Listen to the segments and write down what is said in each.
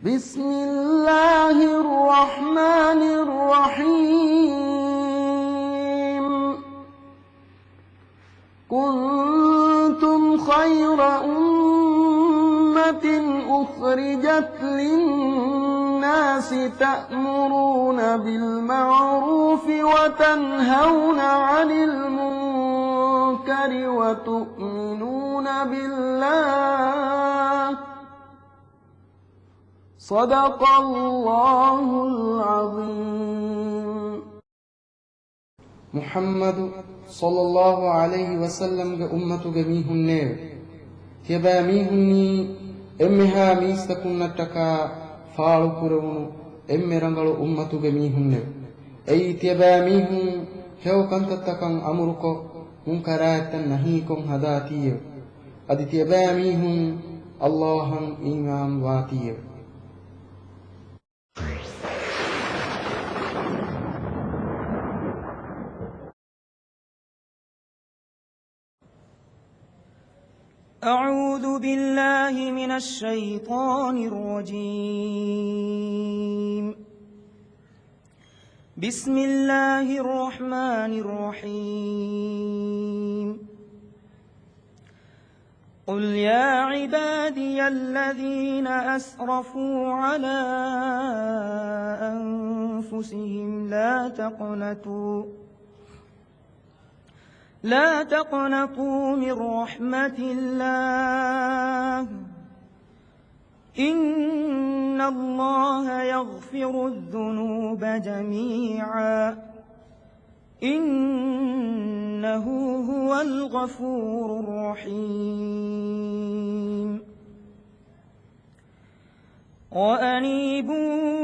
بسم الله الرحمن الرحيم. كنتم خير أمة أخرجت للناس تأمرون بالمعروف وتنهون عن المنكر وتؤمنون بالله. صدق الله العظيم. محمد صلى الله عليه وسلم أمة جميعهم نير تبا ميهني امها ميستكن نتكا فالو كرونو امرنغلو أمة جميعهم نير اي تبا ميهن هو كنت تكن امركو منكرات نهيكم هداتيه ادي تبا ميهن اللهم ايمان واتيه. أعوذ بالله من الشيطان الرجيم. بسم الله الرحمن الرحيم. قل يا عبادي الذين أسرفوا على أنفسهم لا تقنطوا من رحمة الله إن الله يغفر الذنوب جميعا إنه هو الغفور الرحيم. وأنيبوا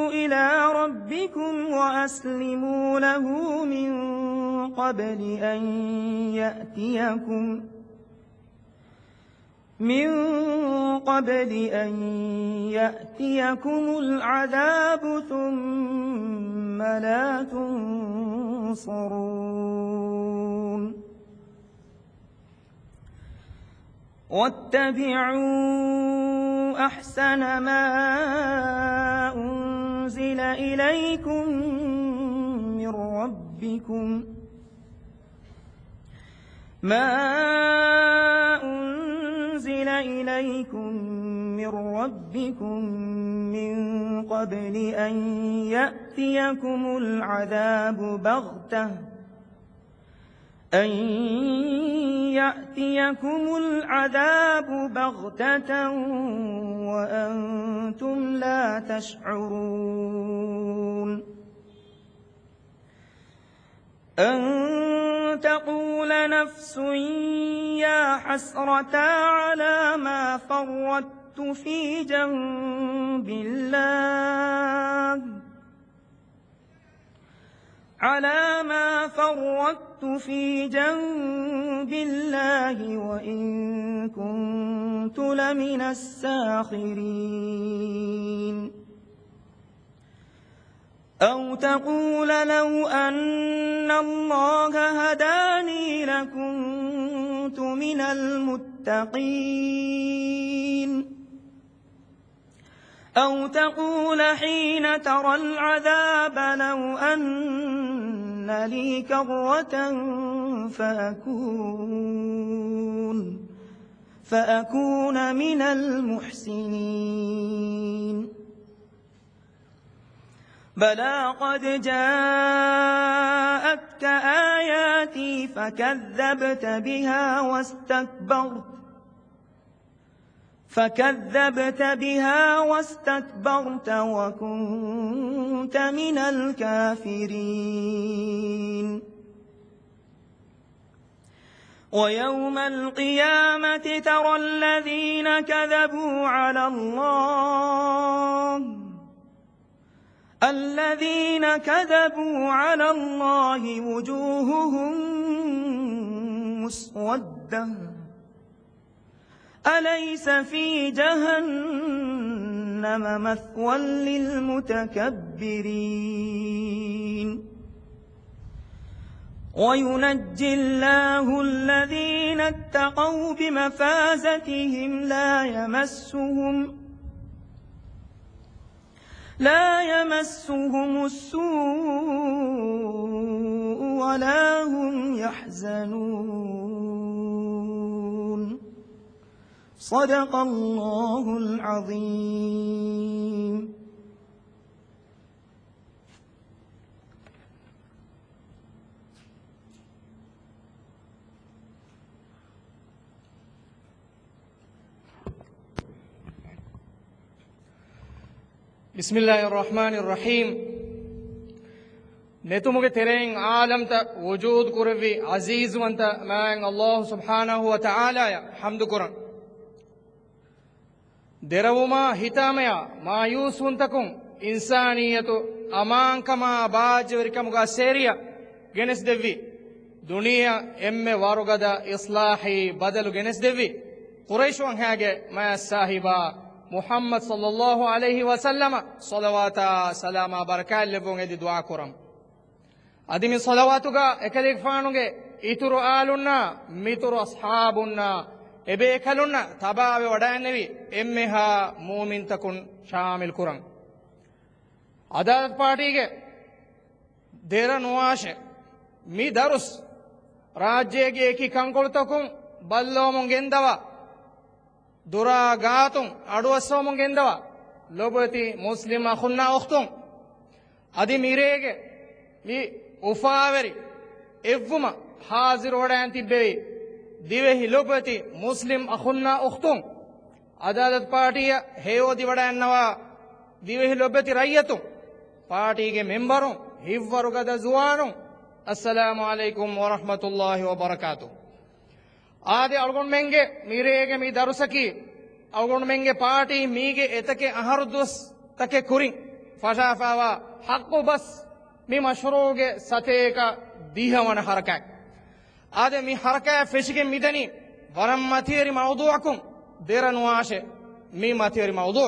إلى ربكم وأسلموا له من قبل أن يأتيكم العذاب ثم لا تنصرون. واتبعوا أحسن ما أنزل إليكم من ربكم من قبل أن يأتيكم العذاب بغتة وأنتم لا تشعرون. أن تقول نفس يا حسرة على ما فرطت في جنب الله وإن كنت لمن الساخرين. أو تقول لو أن الله هداني لكنت من المتقين. أو تقول حين ترى العذاب لو أن لي كرة فأكون من المحسنين. بلى قد جاءتك آياتي فكذبت بها واستكبرت وكنت من الكافرين. ويوم القيامة ترى الذين كذبوا على الله وجوههم مسودة أليس في جهنم مثوى للمتكبرين. وينجي الله الذين اتقوا بمفازتهم لا يمسهم السوء ولا هم يحزنون صدق الله العظيم. بسم الله الرحمن الرحيم. نتومك ترين عالم تا وجود كروي عزيز وانت مان الله سبحانه وتعالى حمد قرآن دروما هتاميا ما يوسون تكون إنسانية أمان كما باج وركمغا سيريا جنس دبي دنيا إم واروغدا إصلاحي بدل جنس دبي قريش وان هاجة ما صاحبا محمد صلى الله عليه وسلم صلوات سلام بركة لبون يدي دعاء كرم أدي من صلواتك إكليك فانوك إترو آلنا ميترو أصحابنا إبيكلنا تبا ودان نبي إمها مؤمن تكون شامل كرم عدالت پارٹیಗೆ ದೇರ ನವಾಶೆ ಮಿ ದರುಸ್ ರಾಜ್ಯಗೆ ಏಕಿ ಕಂಕೊಳ್ತಕುಂ ಬಲ್ಲೋಮುಂ ಗೆಂದವ දුරාගාතුන් අඩුවස්සෝමුන් ගෙන්දවා ලොබති මුස්ලිම් අඛුන්නා ඔක්තුන් අදි මිරේගේ මි උෆාවරි එව්වම හාසිර වඩයන් තිබ්බේ දිවෙහි ලොබති මුස්ලිම් අඛුන්නා ඔක්තුන් අදාලත් පාටිය හේවෝදි වඩයන්නවා දිවෙහි ලොබති රයියතුන් පාටිගේ මෙම්බරුන් හිව්වරු ගද ජුවානුන් අස්සලාමු අලයිකුම් වරහ්මතුල්ලාහි වබරකාතුහ් ආදී අල්ගොන් මෙන්ගේ මිරේගේ මි දරුසකි අල්ගොන් මෙන්ගේ පාටි මීගේ එතකේ අහරුදුස් තකේ කුරින් ෆෂාෆාවා හක්කු බස් මි මෂරූගේ සතේක දීහවන හරකක් ආදී මි හරකා ෆෙෂිගේ මිදනි වරම් මතිරි මවුදුවකුම් දෙරනුවාෂේ මි මතිරි මවුදු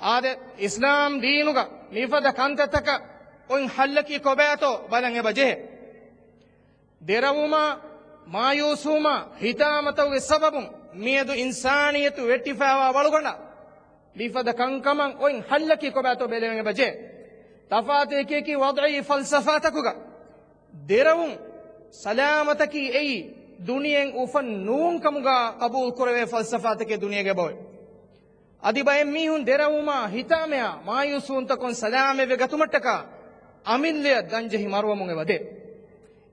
ආදී ඉස්ලාම් දීනුග මිෆද කන්තතක ඔන් හල්ලකි කොබෑතෝ බලන් එබජේ දෙරවුමා ಮಾಯೂಸುಮ ಹಿತಾಮತವುಗೆ ಸಬಬು ಮೀಯದು ಇನ್ಸಾನಿಯತು ವೆಟ್ಟಿಫಾವ ಒಳಗೊಂಡ ಬಿಫದ ಕಂಕಮಂ ಒಯ್ ಹಲ್ಲಕಿ ಕೊಬಾತೋ ಬೇಲೆವೆಂಗೆ ಬಜೆ ತಫಾತೆ ಕೇಕಿ ವದಯಿ ಫಲ್ಸಫಾತಕುಗ ದೆರವು ಸಲಾಮತಕಿ ಎಯಿ ದುನಿಯೆಂ ಉಫನ್ ನೂಂ ಕಮುಗ ಕಬೂಲ್ ಕುರವೆ ಫಲ್ಸಫಾತಕೆ ದುನಿಯೆಗೆ ಬೋಯ್ ಅದಿ ಬಯ ಮೀಹುನ್ ದೆರವುಮ ಹಿತಾಮೆಯ ಮಾಯೂಸುನ್ ತಕೊನ್ ಸಲಾಮೆವೆ ಗತುಮಟ್ಟಕ ಅಮಿಲ್ಯ ದಂಜಹಿ ಮರುವಮುಗೆ ವದೆ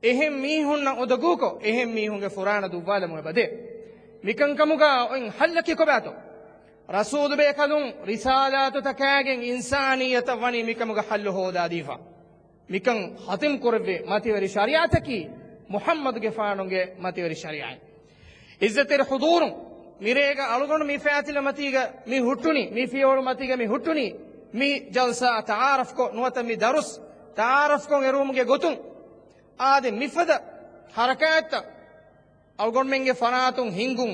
එහෙම් මීහුන්න ඔදගූකෝ එහෙම් මීහුන්ගේ ෆුරාන දුවාලමුව බදේ මිකංකමුගා ඔයින් හල්ලකි කොබෑතෝ රසූල් බේකලුන් රිසාලාතු තකෑගෙන් ඉන්සානියත වනි මිකමුග හල්ලු හෝදා දීෆා මිකං හතිම් කුරවේ මතිවරි ශරියාතකි මුහම්මදුගේ ෆානුගේ මතිවරි ශරියායි ඉස්සතර හුදූරුන් මිරේග අලුගොන මි ෆෑතිල මතිග මි හුට්ටුනි මි ෆියෝල් මතිග මි හුට්ටුනි මි ජල්සා තාරෆ් කො නුවත මි දරුස් තාරෆ් කො එරුමුගේ ගොතුන් ආදෙ මිෆද හරකාත අල්ගොන් මෙන්ගේ ෆනාතුන් හිංගුන්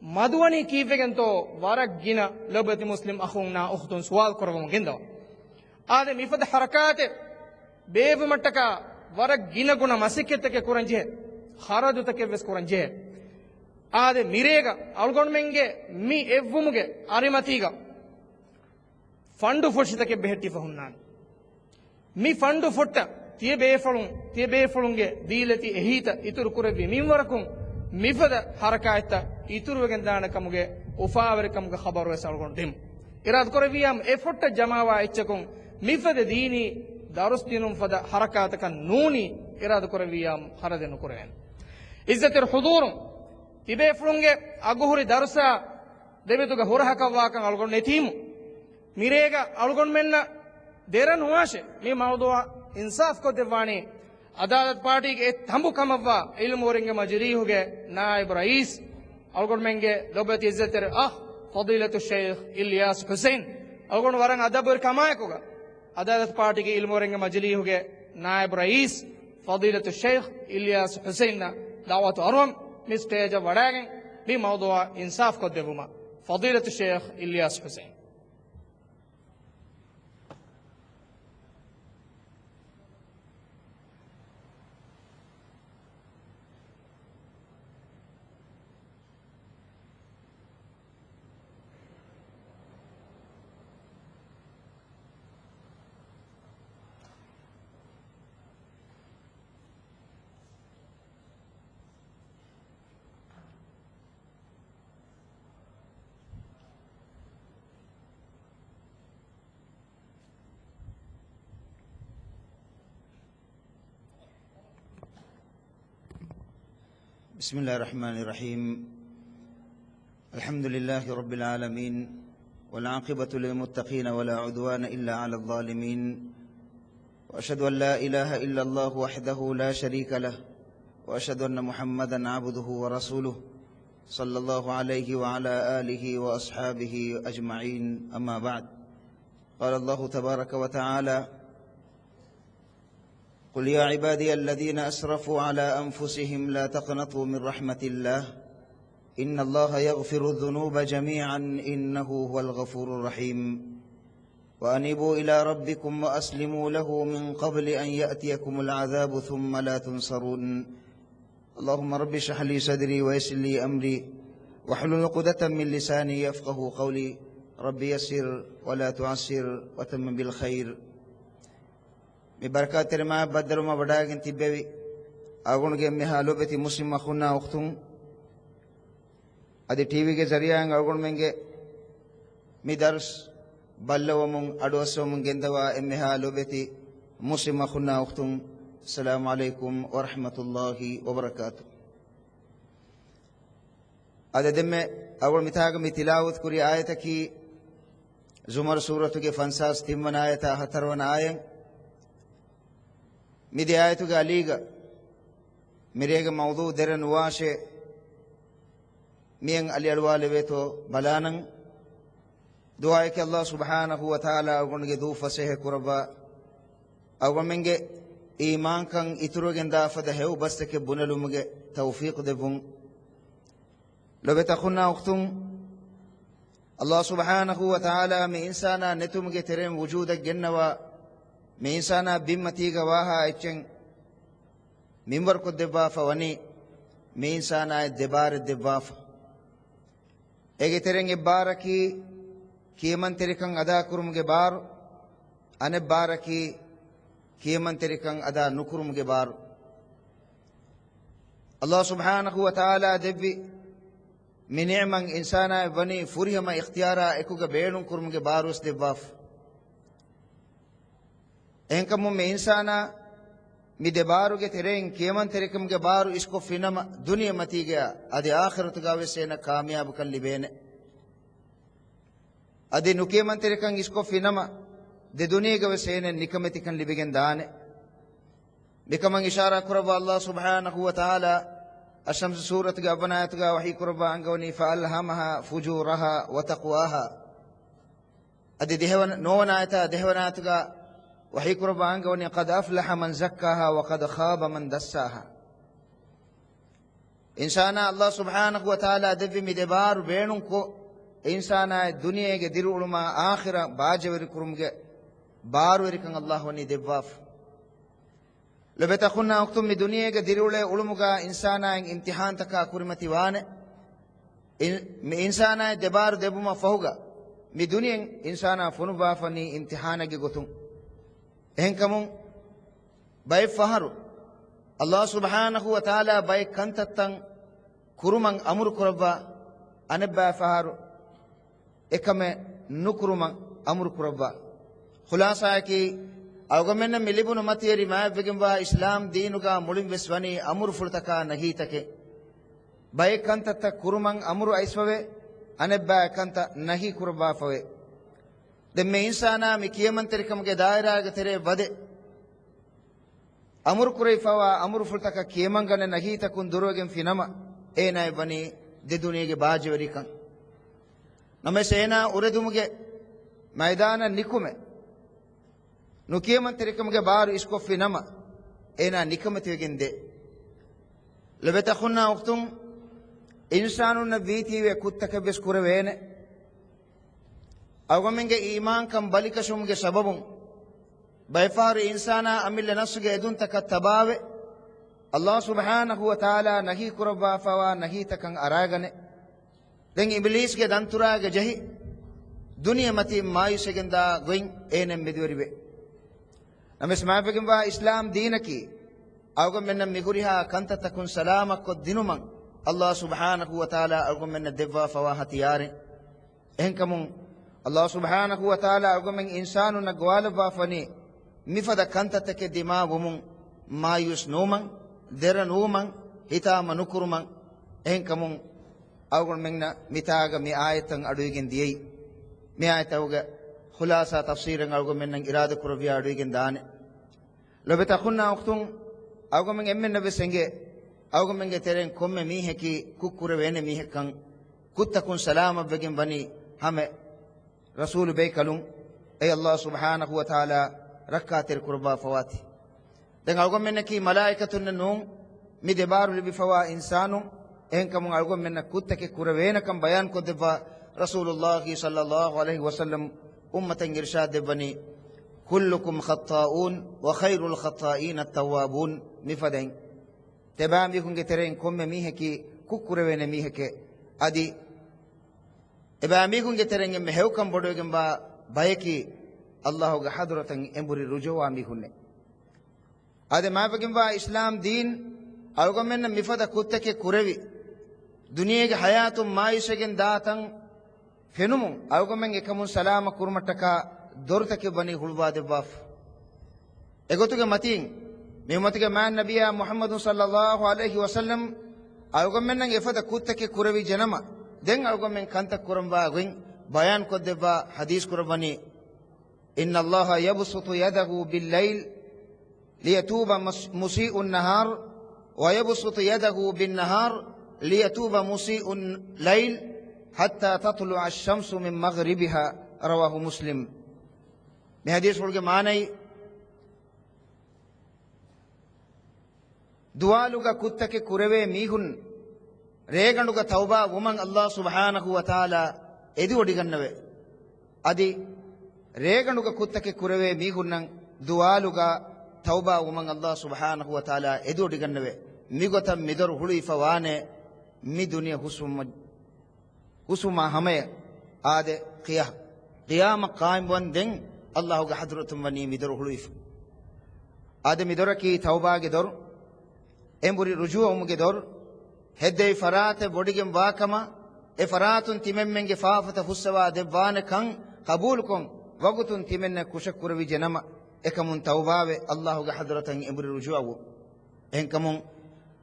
මදුවනි කීවෙගෙන්තෝ වරග්ගින ලබති මුස්ලිම් අඛුන්නා උඛතුන් සවාල් කරවමු ගෙන්දව ආදෙ මිෆද හරකාත බේව මට්ටක වරග්ගින ගුණ මසිකෙතක කුරංජේ ಖರದುತක වෙස් කුරංජේ ආදෙ මිරේග අල්ගොන් මෙන්ගේ මි එව්වුමුගේ අරිමතිග ෆන්ඩු ෆොෂිතක බෙහෙටි ෆහුන්නාන් මි ෆන්ඩු ෆොට්ට තිය බේෆලුන්ගේ දීලති එහිත ඉතුරු කුරවි මින්වරකුන් මිෆද හරකායත ඉතුරුවගෙන් දානකමුගේ උෆාවරකමුගේ ખબරව සල්ගොන් දෙම් ඉරාද කුරවියම් එෆොට්ට ජමාවා එච්චකුන් මිෆද දීනි දරුස් දිනුම් ෆද හරකාතක නූනි ඉරාද කුරවියම් හරදෙනු කුරෙන් ඉස්සතර හුදූරුන් තිබේෆලුන්ගේ අගුහුරි දරුසා දෙවිතුගේ හොරහකවාකන් අල්ගොන් නෙතීමු මිරේග අල්ගොන් මෙන්න දෙරන් වාෂේ මේ මවුදුවා इंसाफ को दिवानी अदालत पार्टी के तंबू कमवा इल्म ओरेंगे मजरी हो गए नायब रईस अलगुन मेंगे लोबत इज्जत अह फजीलत शेख इलियास हुसैन अलगुन वरंग अदब कमाए कोगा अदालत पार्टी के इल्म ओरेंगे मजरी हो गए नायब रईस फजीलत शेख इलियास हुसैन ना दावत अरवम मिस्टेज वड़ागे भी मौदुआ इंसाफ को दिवुमा फजीलत शेख इलियास हुसैन بسم الله الرحمن الرحيم. الحمد لله رب العالمين، والعاقبة للمتقين ولا عدوان إلا على الظالمين، وأشهد أن لا إله إلا الله وحده لا شريك له، وأشهد أن محمدا عبده ورسوله صلى الله عليه وعلى آله وأصحابه أجمعين. أما بعد، قال الله تبارك وتعالى: قل يا عبادي الذين أسرفوا على أنفسهم لا تقنطوا من رحمة الله إن الله يغفر الذنوب جميعا إنه هو الغفور الرحيم وأنيبوا إلى ربكم وأسلموا له من قبل أن يأتيكم العذاب ثم لا تنصرون. اللهم رب اشرح لي صدري ويسر لي أمري واحلل عقدة من لساني يفقه قولي. رب يسر ولا تعسر وتمم بالخير. می برکات ما بدر ما بداگن تبوي اگون کے میں حالو پہ مسلم اخونا اختم ادی ٹی وی کے ذریعہ اگون منگے می درس بلو من اڈوسو من گندوا امی حالو پہ مسلم اخونا اختم. السلام علیکم ورحمۃ اللہ وبرکاتہ. ادی دم میں اگون متاگ می تلاوت کری آیت کی زمر سورت کے فنساس تیمن آیت ہترون آیت مدي آيتك أليغا مريغ موضوع درن واشي مين ألي الوالي بيتو بلانن دعائك الله سبحانه وتعالى أغنغي دو فسيه كربا أغنغي إيمان كان إتروغن دافة دهو بستك بنالومغي توفيق دفن لو بتخنا أختم الله سبحانه وتعالى من إنسانا نتومغي ترين وجودك جنوا می انسانا بیمتی گواہا اچن منبر کو دبافا ونی می انسانا دبار دبافا ایگے ترنگے بارکی کیمن ترکن ادا کرم کے بار ان بارکی کیمن ترکن ادا نکرم کے بار. اللہ سبحانہ وتعالی دبی من نعمن انسانا ونی فریہما اختیارا ایکو گا بیڑن کرم کے باروس دباف انکم میں انسانا می دبارو کے ترین کیمن ترکم کے بارو اس کو فنم دنیا متی گیا ادی آخرت گاوے سے نہ کامیاب کن لبین ادی نو کیمن ترکن اس کو فنم دے دنیا گاوے سے نہ نکمتی کن لبگن دان بکمن اشارہ کربا اللہ سبحانہ وتعالی الشمس سورت گا بنایت گا وحی کربا انگونی فالہمها فجورها وتقواها ادی دہون نون آیتا دہونات گا وحی قربان گونی قد افلح من زکاها وقد خاب من دساها. انسانا اللہ سبحانہ وتعالی دبی می دبار بینن کو انسانا دنیا کے دل علماء آخرہ باجور کرم گے بار ورکن اللہ ونی دباف لبتا خنا اکتم می دنیا کے دل علماء کا انسانا امتحان تکا کرمتی وانے می انسانا دبار دبما فہوگا می دنیا انسانا فنبافنی امتحان کے گتم اهنكمون باي فهرو الله سبحانه وتعالى باي كنتتن كرمان امر كربا انبا فهرو اكمه نكرمان امر كربا خلاصه كي اوغمن مليبون متيري ما بگمبا اسلام دينوغا مولين وسوني امر فلتكا نهيتكه باي كنتت كرمان امر ايسوه انبا كنت نهي كربا فوي دم انسانا می کیمن ترکم کے دائرہ کے تیرے ودے امر کری فوا امر فلتک کیمن گنے نہیں تکن دروگن فینما اینا بنی دی دنیا کے باجوری کن نمیں سینا اردم کے میدان نکمے نو کیمن ترکم کے بار اس کو فینما اینا نکمت وگن دے لبتا خنا اختم انسانو نبیتی وے کتک بس کروینے اوغمنگے ایمان کم بلکشم کے سببوں بیفار انسانا امیل نفس کے ادن تک تباوے اللہ سبحانہ وتعالی نہیں قربا فوا نہیں تکن اراغنے دنگ ابلیس کے دنترا کے جہی دنیا متی مائی سگندا گوئن اینم بدوری بے نمس ما بگمبا اسلام دین کی اوغمن مغریہا کنت تکن سلامک کو دنمن اللہ سبحانہ وتعالی اوغمن دوا فوا ہتیارے اہنکمون الله سبحانه وتعالى أقومن إنسان نقوال بافني مفدا كنت تك دماغ ومن ما يسنومن درنومن hitama nukuruman ehen kamun awgon mengna mitaga mi ayatan aduigen diyei mi ayatawga khulasa tafsiran awgon mennan irada kurabiya aduigen daane lobeta khunna uktun awgon men emmen nabe senge awgon menge teren komme mi heki kukkure wene mi hekkan kuttakun salama begen bani hame rasul beykalun ay allah subhanahu wa taala rakkater kurba fawati den awgon men ki malaikatun nun mi debaru libi fawa insanu en kamun algon menna kuttake kurawena kam bayan ko deba rasulullah sallallahu alaihi wasallam ummatan irshad debani kullukum khata'un wa khairul khata'in at-tawwabun mifadain tebami kunge teren komme mi heki kukurawena mi heke adi ebami kunge teren me hewkam bodogen ba bayaki allah ga hadratan emburi rujuwa mi kunne ade mabegen ba islam din algon menna mifada kuttake kurawi duniyege hayatum maayishegen daatan fenumun awgomen ekamun salama kurmataka dortake bani hulwade baf egotuge matin memotige man nabiya muhammadun sallallahu alaihi wasallam awgomen nan efada kuttake kurawi janama den awgomen kanta kuramba gwen bayan kodeba hadis kurabani inna allaha yabsutu yadahu bil layl liyatuba musii'un nahar wa yabsutu yadahu bin nahar ليتوب مسيء الليل حتى تطلع الشمس من مغربها رواه مسلم بحديث ولك معنى دوالوغا كتك كروي ميهن ريغنوغا توبا ومن الله سبحانه وتعالى ادي وديغنوي ادي ريغنوغا كتك كروي ميهن دوالوغا توبا ومن الله سبحانه وتعالى ادي وديغنوي ميغوتا ميدر هولي فوانه mi duniya husuma hame ade qiyam qaim wanden allah ga hadratum wani midor huluif ade midora ki tauba ge dor emburi rujuum ge dor hedde farate bodigem wakama e faratun timemmenge faafata hussawa devane kan qabul kon wagutun timenne kushakurwi janama ekamun taubawe allah ga hadratan emburi rujuum enkamun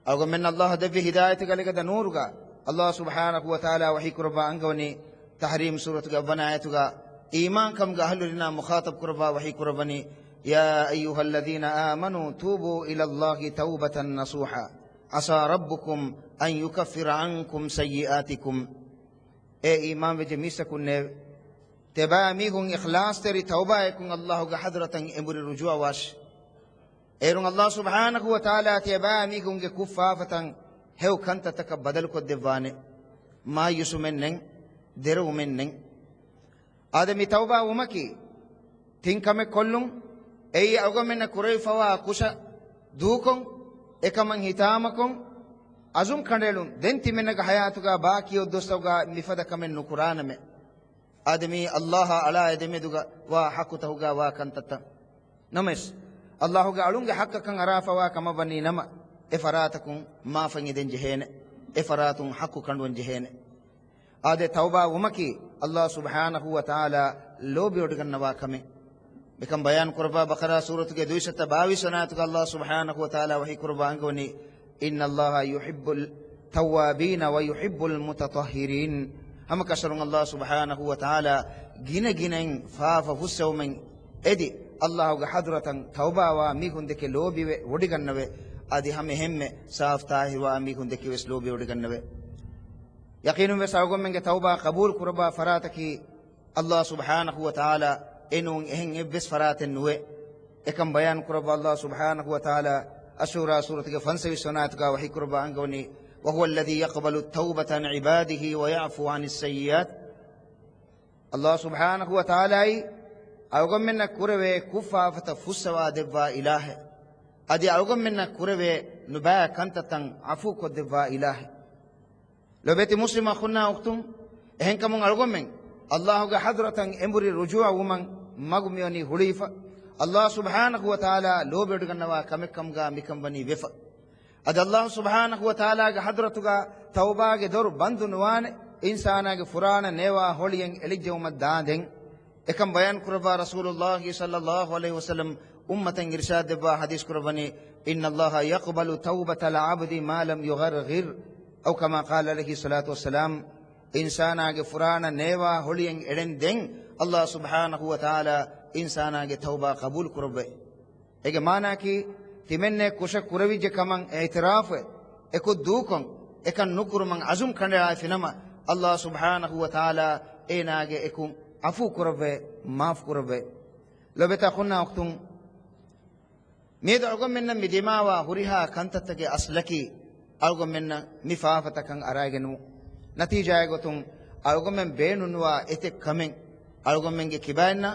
awgo men allah devi hidayat galega da nuruga allah subhanahu wa taala wahi kurba angawni tahrim surat ga banayatuga iman kam ga ahlulina mukhatab kurba wahi kurbani ya ayyuhalladhina amanu tubu ila allah tawbatan nasuha asa rabbukum an yukaffira ankum sayyi'atikum e iman ve jemisa kunne tebami gun ikhlas teri tauba ekun allah ga hadratan emburi rujua wash erun allah subhanahu wa taala tebami gunge kuffafatan hew kanta taka badal ko devane ma yusumennen derumennen adami tauba umaki tinkame kollum ei awgomenna kurei fawa kusha dukon ekaman hitamakon azum kandelun den timennaga hayatuga bakiyo dostawga mifada kamen nukuraname adami allah ala edemeduga wa hakutahuga wa kantata names allah ga alunga hakka kan arafa wa kama bani nama e faratakum ma fangi den jehene e faratun hakku kanwon jehene ade tauba umaki allah subhanahu wa taala lobi odgannawa kame bekam bayan kurba baqara surat ke 222 sanatuga allah subhanahu wa taala wahi kurba angoni inna allaha yuhibbul tawwabin wa yuhibbul mutatahhirin ham kasarun allah subhanahu wa taala ginen faafa hussawmen edi allah ga hadratan tauba wa mi hundeke lobiwe wodigannawe adi hame hemme saaf tahirwa mi hundeke wes lobi wodigannawe yaqinun wes awgommenge tauba qabul kurba farataki allah subhanahu wa taala enun ehen ebbes faraten nuwe ekam bayan kurba allah subhanahu wa taala ashura suratiga fansawi sonatuga wahi kurba angawni wa huwa alladhi yaqbalu at-tawbata an ibadihi wa ya'fu 'anis sayyi'at allah subhanahu wa taala awgomenna kurave kuffafata fussawa devva ilahe adi awgomenna kurave nubaya kantatan afu ko devva ilahe lobeti muslima khunna uktum ehen kamun awgomen allah ga hadratan emburi rujua woman magumiyoni hulifa allah subhanahu wa taala lobedu gannawa kamekam ga mikam bani wefa adi allah subhanahu wa taala ga hadratuga tauba ge dor bandu nuwane insana ge furana newa holiyen elijjawma daanden ekam bayan kurba rasulullah sallallahu alaihi wasallam ummatan irshad deba hadis kurbani إن الله يقبل توبة العبد ما لم يغرغر أو كما قال عليه الصلاة والسلام إنساناගේ ෆුරාන නේවා හොලියෙන් එඩෙන් දෙන් අල්ලාහ් සුබ්හානහු වතාලා ඉන්සානාගේ තෞබා කබූල් කරබේ ඒගේ මානාකි තිමෙන්නේ කුෂ කුරවිජ කමං ඉතිරාෆ එකු දූකම් එකන් නුකුරුමන් අසුම් කණ්ඩාය ෆිනම අල්ලාහ් සුබ්හානහු වතාලා ඒනාගේ එකු අෆු කරබේ මාෆ් කරබේ ලබතා ඛුන්නා වක්තුම් මේද අල්ගොම් මෙන්න මිදිමාවා හුරිහා කන්තත්තගේ අස්ලකි අල්ගොම් මෙන්න මිෆාෆතකන් අරාගෙනු නතිජාය ගොතුම් අල්ගොම්ෙන් බේනුනවා එතෙක් කමෙන් අල්ගොම්ෙන්ගේ කිබයන්න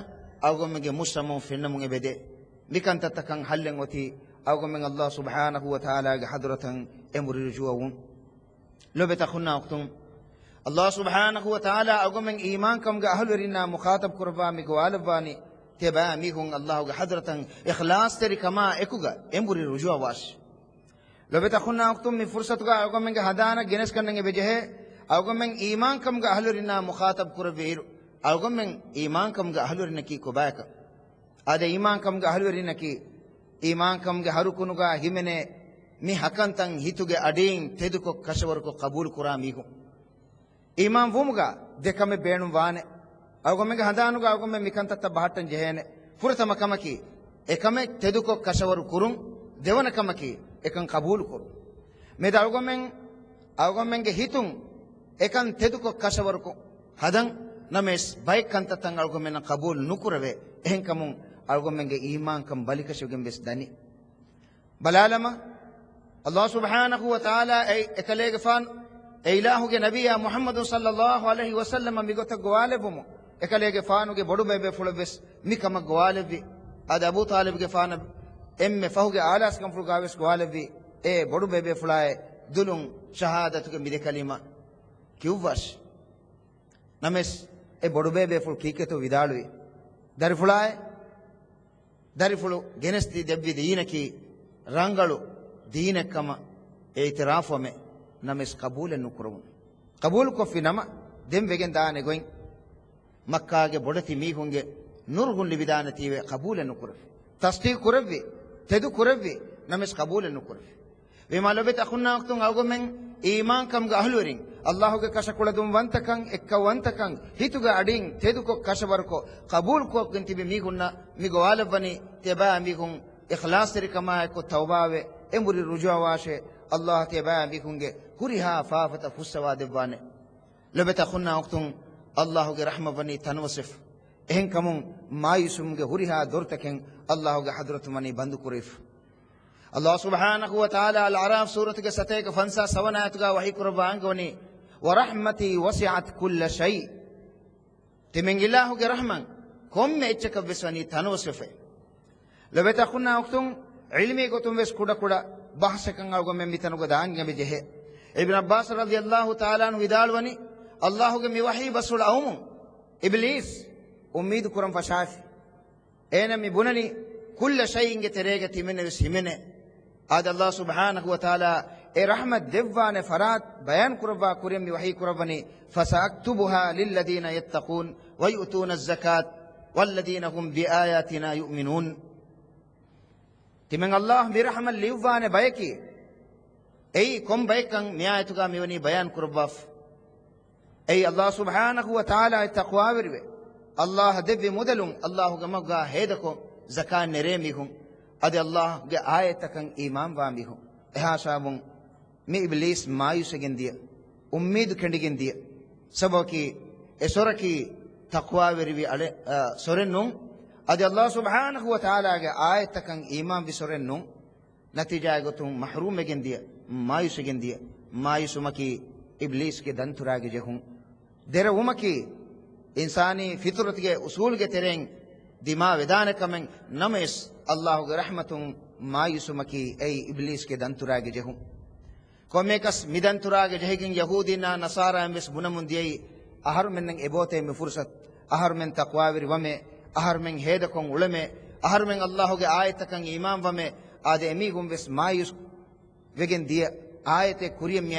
අල්ගොම්ෙන්ගේ මුස්ලිමුන් ෆින්නමුන් එබෙදේ මිකන්තත්තකන් හල්ලෙන් ඔති අල්ගොම්ෙන් අල්ලාහ් සුබ්හානහු වතාලාගේ හදරතන් එමුරි රුජුවුන් ලබතා ඛුන්නා වක්තුම් අල්ලාහ් සුබ්හානහු වතාලා අල්ගොම්ෙන් ඊමාන් කම්ගේ අහලුරින්නා මුඛාතබ් කරවා මිගවාලවානි تبا ميكون الله حضرة إخلاص تري كما إكوغا إمبوري رجوع واش لو بتخونا أكتم من فرصة تقع أقوم من هدانا جنس كنني بجه أقوم من إيمان كم جهلورنا مخاطب كربير أقوم من إيمان كم جهلورنا كي كوباك هذا إيمان كم جهلورنا كي إيمان كم جهروكونوغا همنه مي حكان تان هيتوغا أدين تدوكو كشوركو قبول كراميكو إيمان ومغا دكام بينو وانه අගොමෙන්ගේ හදානුග අගොමෙන් මිකන්තත්ත බහට්ටන් ජෙහෙනේ ෆුරතම කමකි එකමෙ තෙදුකො කෂවරු කුරුම් දෙවන කමකි එකන් කබූල් කුරු මේ අගොමෙන්ගේ හිතුම් එකන් තෙදුකො කෂවරු කො හදන් නමෙස් බයිකන්තතන් අගොමෙන් කබූල් නුකුරවේ එහෙන් කමුන් අගොමෙන්ගේ ඊමාන් කම් බලිකෂුගෙන් බෙස් දනි බලාලම අල්ලාහ් සුබ්හානහු වතාලා එකලේගේ ෆාන් ඉලාහුගේ නබියා මුහම්මද් සල්ලල්ලාහු අලයිහි වසල්ලම මිගොත ගෝවාලෙබුමු එකලේගේ ෆානුගේ බොඩු බේබේ ෆුලබෙස් මිකම ගෝවාලෙවි අද අබූ තාලිබ්ගේ ෆාන එම්මෙ ෆහුගේ ආලාස් කම් ෆුල්ගාවෙස් ගෝවාලෙවි ඒ බොඩු බේබේ ෆුලාය දුලුන් ෂහාදතුගේ මිදෙ කලිමා කිව්වස් නමස් ඒ බොඩු බේබේ ෆුල් කීකේතෝ විදාලුයි දරි ෆුලාය දරි ෆුලු ගෙනස්ති දෙබ්වි දීනකි රංගලු දීනකම ඒ ඉතිරාෆොමෙ නමස් කබූල් නුකරමු කබූල් කොෆි නම දෙම් වෙගෙන් දානේ ගොයින් මක්කාගේ බොඩති මීහුන්ගේ නුරුගුන් ලිවිදාන තීවේ කබූල් නුකරව තස්දීක් කරවි තෙදු කරවි නමස් කබූල් නුකරව වෙමලොබෙත අඛුන්නා වක්තුන් අවගොමෙන් ඊමාන් කම්ගේ අහලුවරින් අල්ලාහුගේ කෂකුලදුම් වන්තකන් එක්කවන්තකන් හිතුගේ අඩින් තෙදුකො කෂවරකෝ කබූල් කොක්කින් තිබි මීහුන්නා මිගවාලවනි තෙබා මීහුන් ඉඛලාස් තරිකමා කො තෞබාවේ එමුරි රුජුවා වාෂේ අල්ලාහ් තෙබා මීහුන්ගේ හුරිහා ෆාෆත ෆුස්සවා දෙවානේ ලොබෙත අඛුන්නා වක්තුන් අල්ලාහුගේ රහමවනි තනවසිෆ එහෙන් කමුන් මායිසුම්ගේ හුරිහා දොර්තකෙන් අල්ලාහුගේ හදරතුමනි බඳු කුරිෆ අල්ලාහ් සුබ්හානහු වතාලා අල් අරාෆ් සූරතුගේ සතේක ෆන්සා සවනායතුගා වහී කුරබාංගවනි වරහමති වසිඅත් කුල්ල ෂයි තිමෙන් ඉලාහුගේ රහමන් කොම්මෙ එච්චක වෙස්වනි තනවසිෆ ලබත ඛුන්නා වක්තුන් ඉල්මි ගොතුම් වෙස් කුඩ කුඩ බහසකන් අවගොමෙ මිතනුග දාංගෙ බෙජෙහෙ ඉබ්න අබ්බාස් රදියල්ලාහු තාලා අන්හු විදාල්වනි අල්ලාහුගේ මේ වහී බසුල අවුම් ඉබ්ලිස් උම්මීද් කුරම් ෆෂාෆි එන මි බුනනි කුල්ල ෂයින්ගේ තෙරේගේ තිමෙන විසිමෙනේ ආද අල්ලාහ් සුබ්හානහු වතාලා ඒ රහමත් දෙවවානේ ෆරාත් බයන් කුරවා කුරම් මි වහී කුරවනි ෆසඅක්තුබුහා ලිල්ලදීන යත්තකූන් වයුතූන අස්සකාත් වල්ලදීන හුම් බිආයාතිනා යුමිනූන් තිමෙන් අල්ලාහ් මේ රහමත් ලිවවානේ බයකි එයි කොම් බයකන් න්‍යායතුගා මෙවනි බයන් කුරවාෆ් أي الله سبحانه وتعالى التقوى وربه الله دبي مدلهم الله جمعا هيدكم زكاة نريمهم أدي الله جاء آيتكم إيمان وامهم إها شابون مي إبليس ما يسجن دي أميد كندين دي سبوكي إسركي تقوى وربي على سورنهم أدي الله سبحانه وتعالى جاء آيتكم إيمان بسورنهم نتيجة قطهم محروم جن دي ما يسجن دي ما يسمكي إبليس के दंतुरागे जहूं देर उमकी इंसानी फितरत के उसूल के तेरें दिमा विदान कमें नमेस अल्लाह के रहमतुं मायुसुमकी ऐ इब्लीस के दंतुरागे जहूं कोमेकस मिदंतुरागे जहेगिन यहूदीना नसारा एम्बिस बुनमुंदियै ahar men nang ebote me fursat ahar men taqwa wir wame ahar men heda kon ulame ahar men allah ge ayata kan iman wame ade emi gum wes mayus wegen dia ayate kuriyam mi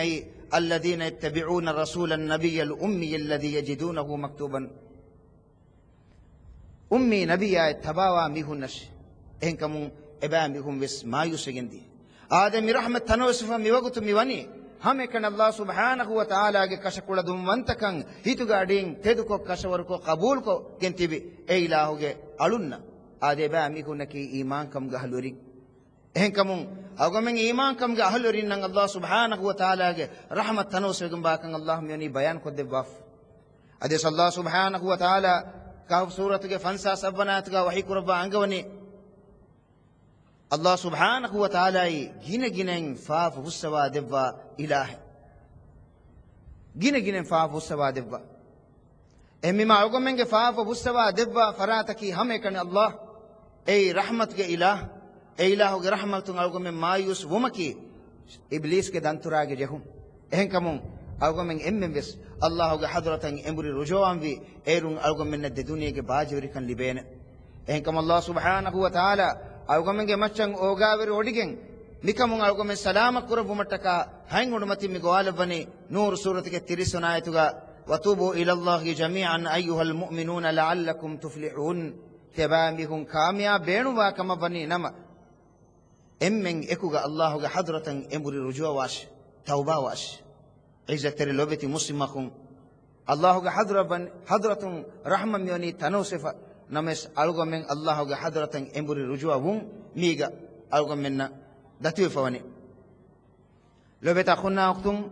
الذين يتبعون الرسول النبي الأمي الذي يجدونه مكتوبا أمي نبي تباوى ميهنش إنكم එබෑ මිහුම් වෙස් මායුසගෙන්දී ආද මි රහමත් තනෝසෆ මිවගුතු මිවනි hame kan Allah subhanahu wa ta'ala ge kashakula dum wantakan hituga adin teduko kashawruko qabul ko gentibi e ilahu ge alunna ade ba mi kunaki iman kam ga haluri ehenkamun awgamen iman kam ga halurin nan Allah subhanahu wa ta'ala ge rahmat tanusegum ba kan Allah mioni bayan ko debaf ade Allah subhanahu wa ta'ala ka suratu ge fansa sabbanat ga wahi kurba angawani Allah subhanahu wa ta'ala gine ginen faaf hussawa debba ilahe gine ginen faaf hussawa debba emmi ma awgomenge faaf hussawa debba farataki hame kan Allah ei rahmat ge ilahu ge rahmatun awgomen mayus wumaki iblis ge dantura ge jehum ehenkamun awgomen emmen wes Allah ge hadratan emburi rujowan vi erun awgomen de duniya ge baajuri kan libene ehenkam Allah subhanahu wa ta'ala awgamenge maccan ogaver odigen mikamun awgamen salama kurabumataka haingudu mati mi goalabani nur suratike 30 ayatuga watubu ila allahi jami'an ayyuhal mu'minuna la'allakum tuflihun tabamihum kamya benuwa kama bani nama emmen ekuga Allah ga hadratan emburi rujua wash tauba wash izzatir lobeti muslimakun Allah ga hadratun rahman yoni tanusifa names algomen Allah ga hadratan emburi rujua wum miga algomenna datu fawani lobeta khunna waqtum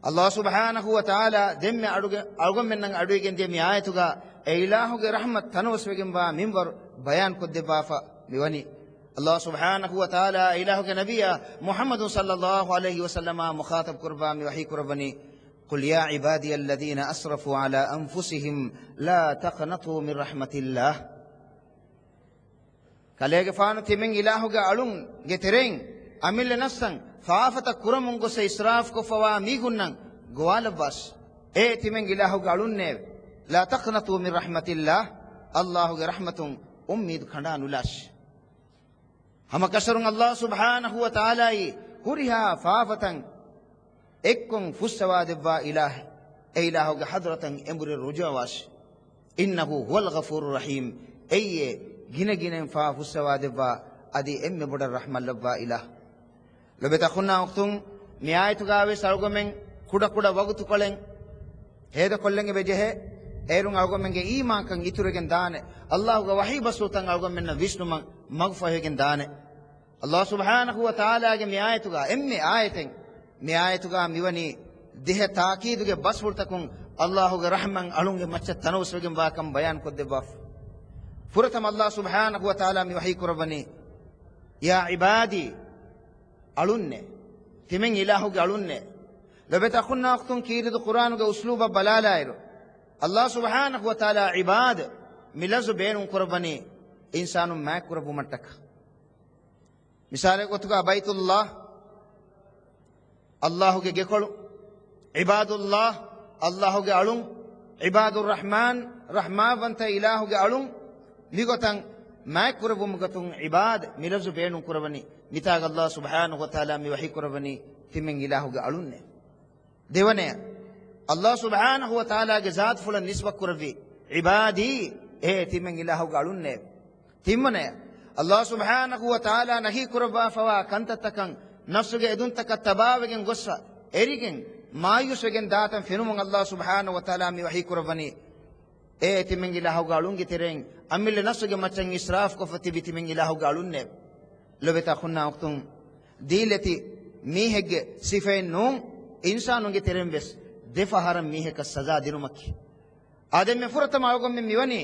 Allah subhanahu wa ta'ala demme aduge algomen nan adugen de mi ayatuga e ilahu ge rahmat tanuswegen ba minbar bayan kodde bafa miwani Allah subhanahu wa ta'ala ilahu ge nabiyya Muhammad sallallahu alaihi wasallam mukhatab kurba mi wahi kurbani قل يا عبادي الذين أسرفوا على أنفسهم لا تقنطوا من رحمة الله كاليغ فانو تيمن إلهو غالون جترين أميل نفسن فافتا كرمون کو سے اسراف کو فوا میگنن گوال باش اے تيمن إلهو غالون نے لا تقنطوا من رحمة الله الله رحمة امید کھنڈا نلاش ہم کشرن اللہ سبحانہ وتعالی كرها فافتن ekkon fussawa debba ilahe e ilahu ge hadratan emburi rujawash innahu huwal ghafurur rahim eye gine ginen fa fussawa debba adi emme bodar rahman labba ilah lobeta khunna waqtum mi ayatu gawe salgomen kuda kuda wagutu kolen heda kollenge bejehe erun algomen ge iman kan ituregen dane Allah ge wahi basutan algomen na vishnuman magfahegen dane Allah subhanahu wa ta'ala ge mi ayatu ga emme ayaten mi ayatuga miwani dehe taakiduge basfurtakun Allahu rahman alunge macca tanawswegen ba kam bayan kodde baf furatam Allah subhanahu wa ta'ala mi wahi kurabani ya ibadi alunne timen ilahu ge alunne labeta khunna waqtun kiridu qur'anuge usluba balalairu Allah subhanahu wa ta'ala ibad milazu beenun kurabani insanu ma kurabu mattaka misale gotuga baitullah Allahu ge gekolu ibadullah Allahu ge alun ibadur rahman rahmavanta ilahu ge alun migotan ma kurabum gatun ibad milazu beenun kurabani mitag Allah subhanahu wa ta'ala mi wahi kurabani timen ilahu ge alunne devane Allah subhanahu wa ta'ala ge zat fulan nisba kuravi ibadi e timen ilahu ge alunne timmane Allah subhanahu wa ta'ala nahi kuraba fawa kantatakan nafsuge edunta katabawegen gossa erigen mayusegen datan fenumun Allah subhanahu wa ta'ala mi wahi kurabani e timen ilahu galungi tereng amille nafsuge machan israf ko fati bitimen ilahu galunne lobeta khunna waqtun dileti mihege sifen num insanunge terem bes defaharam miheka saza dirumakki adem me furata mawgom me miwani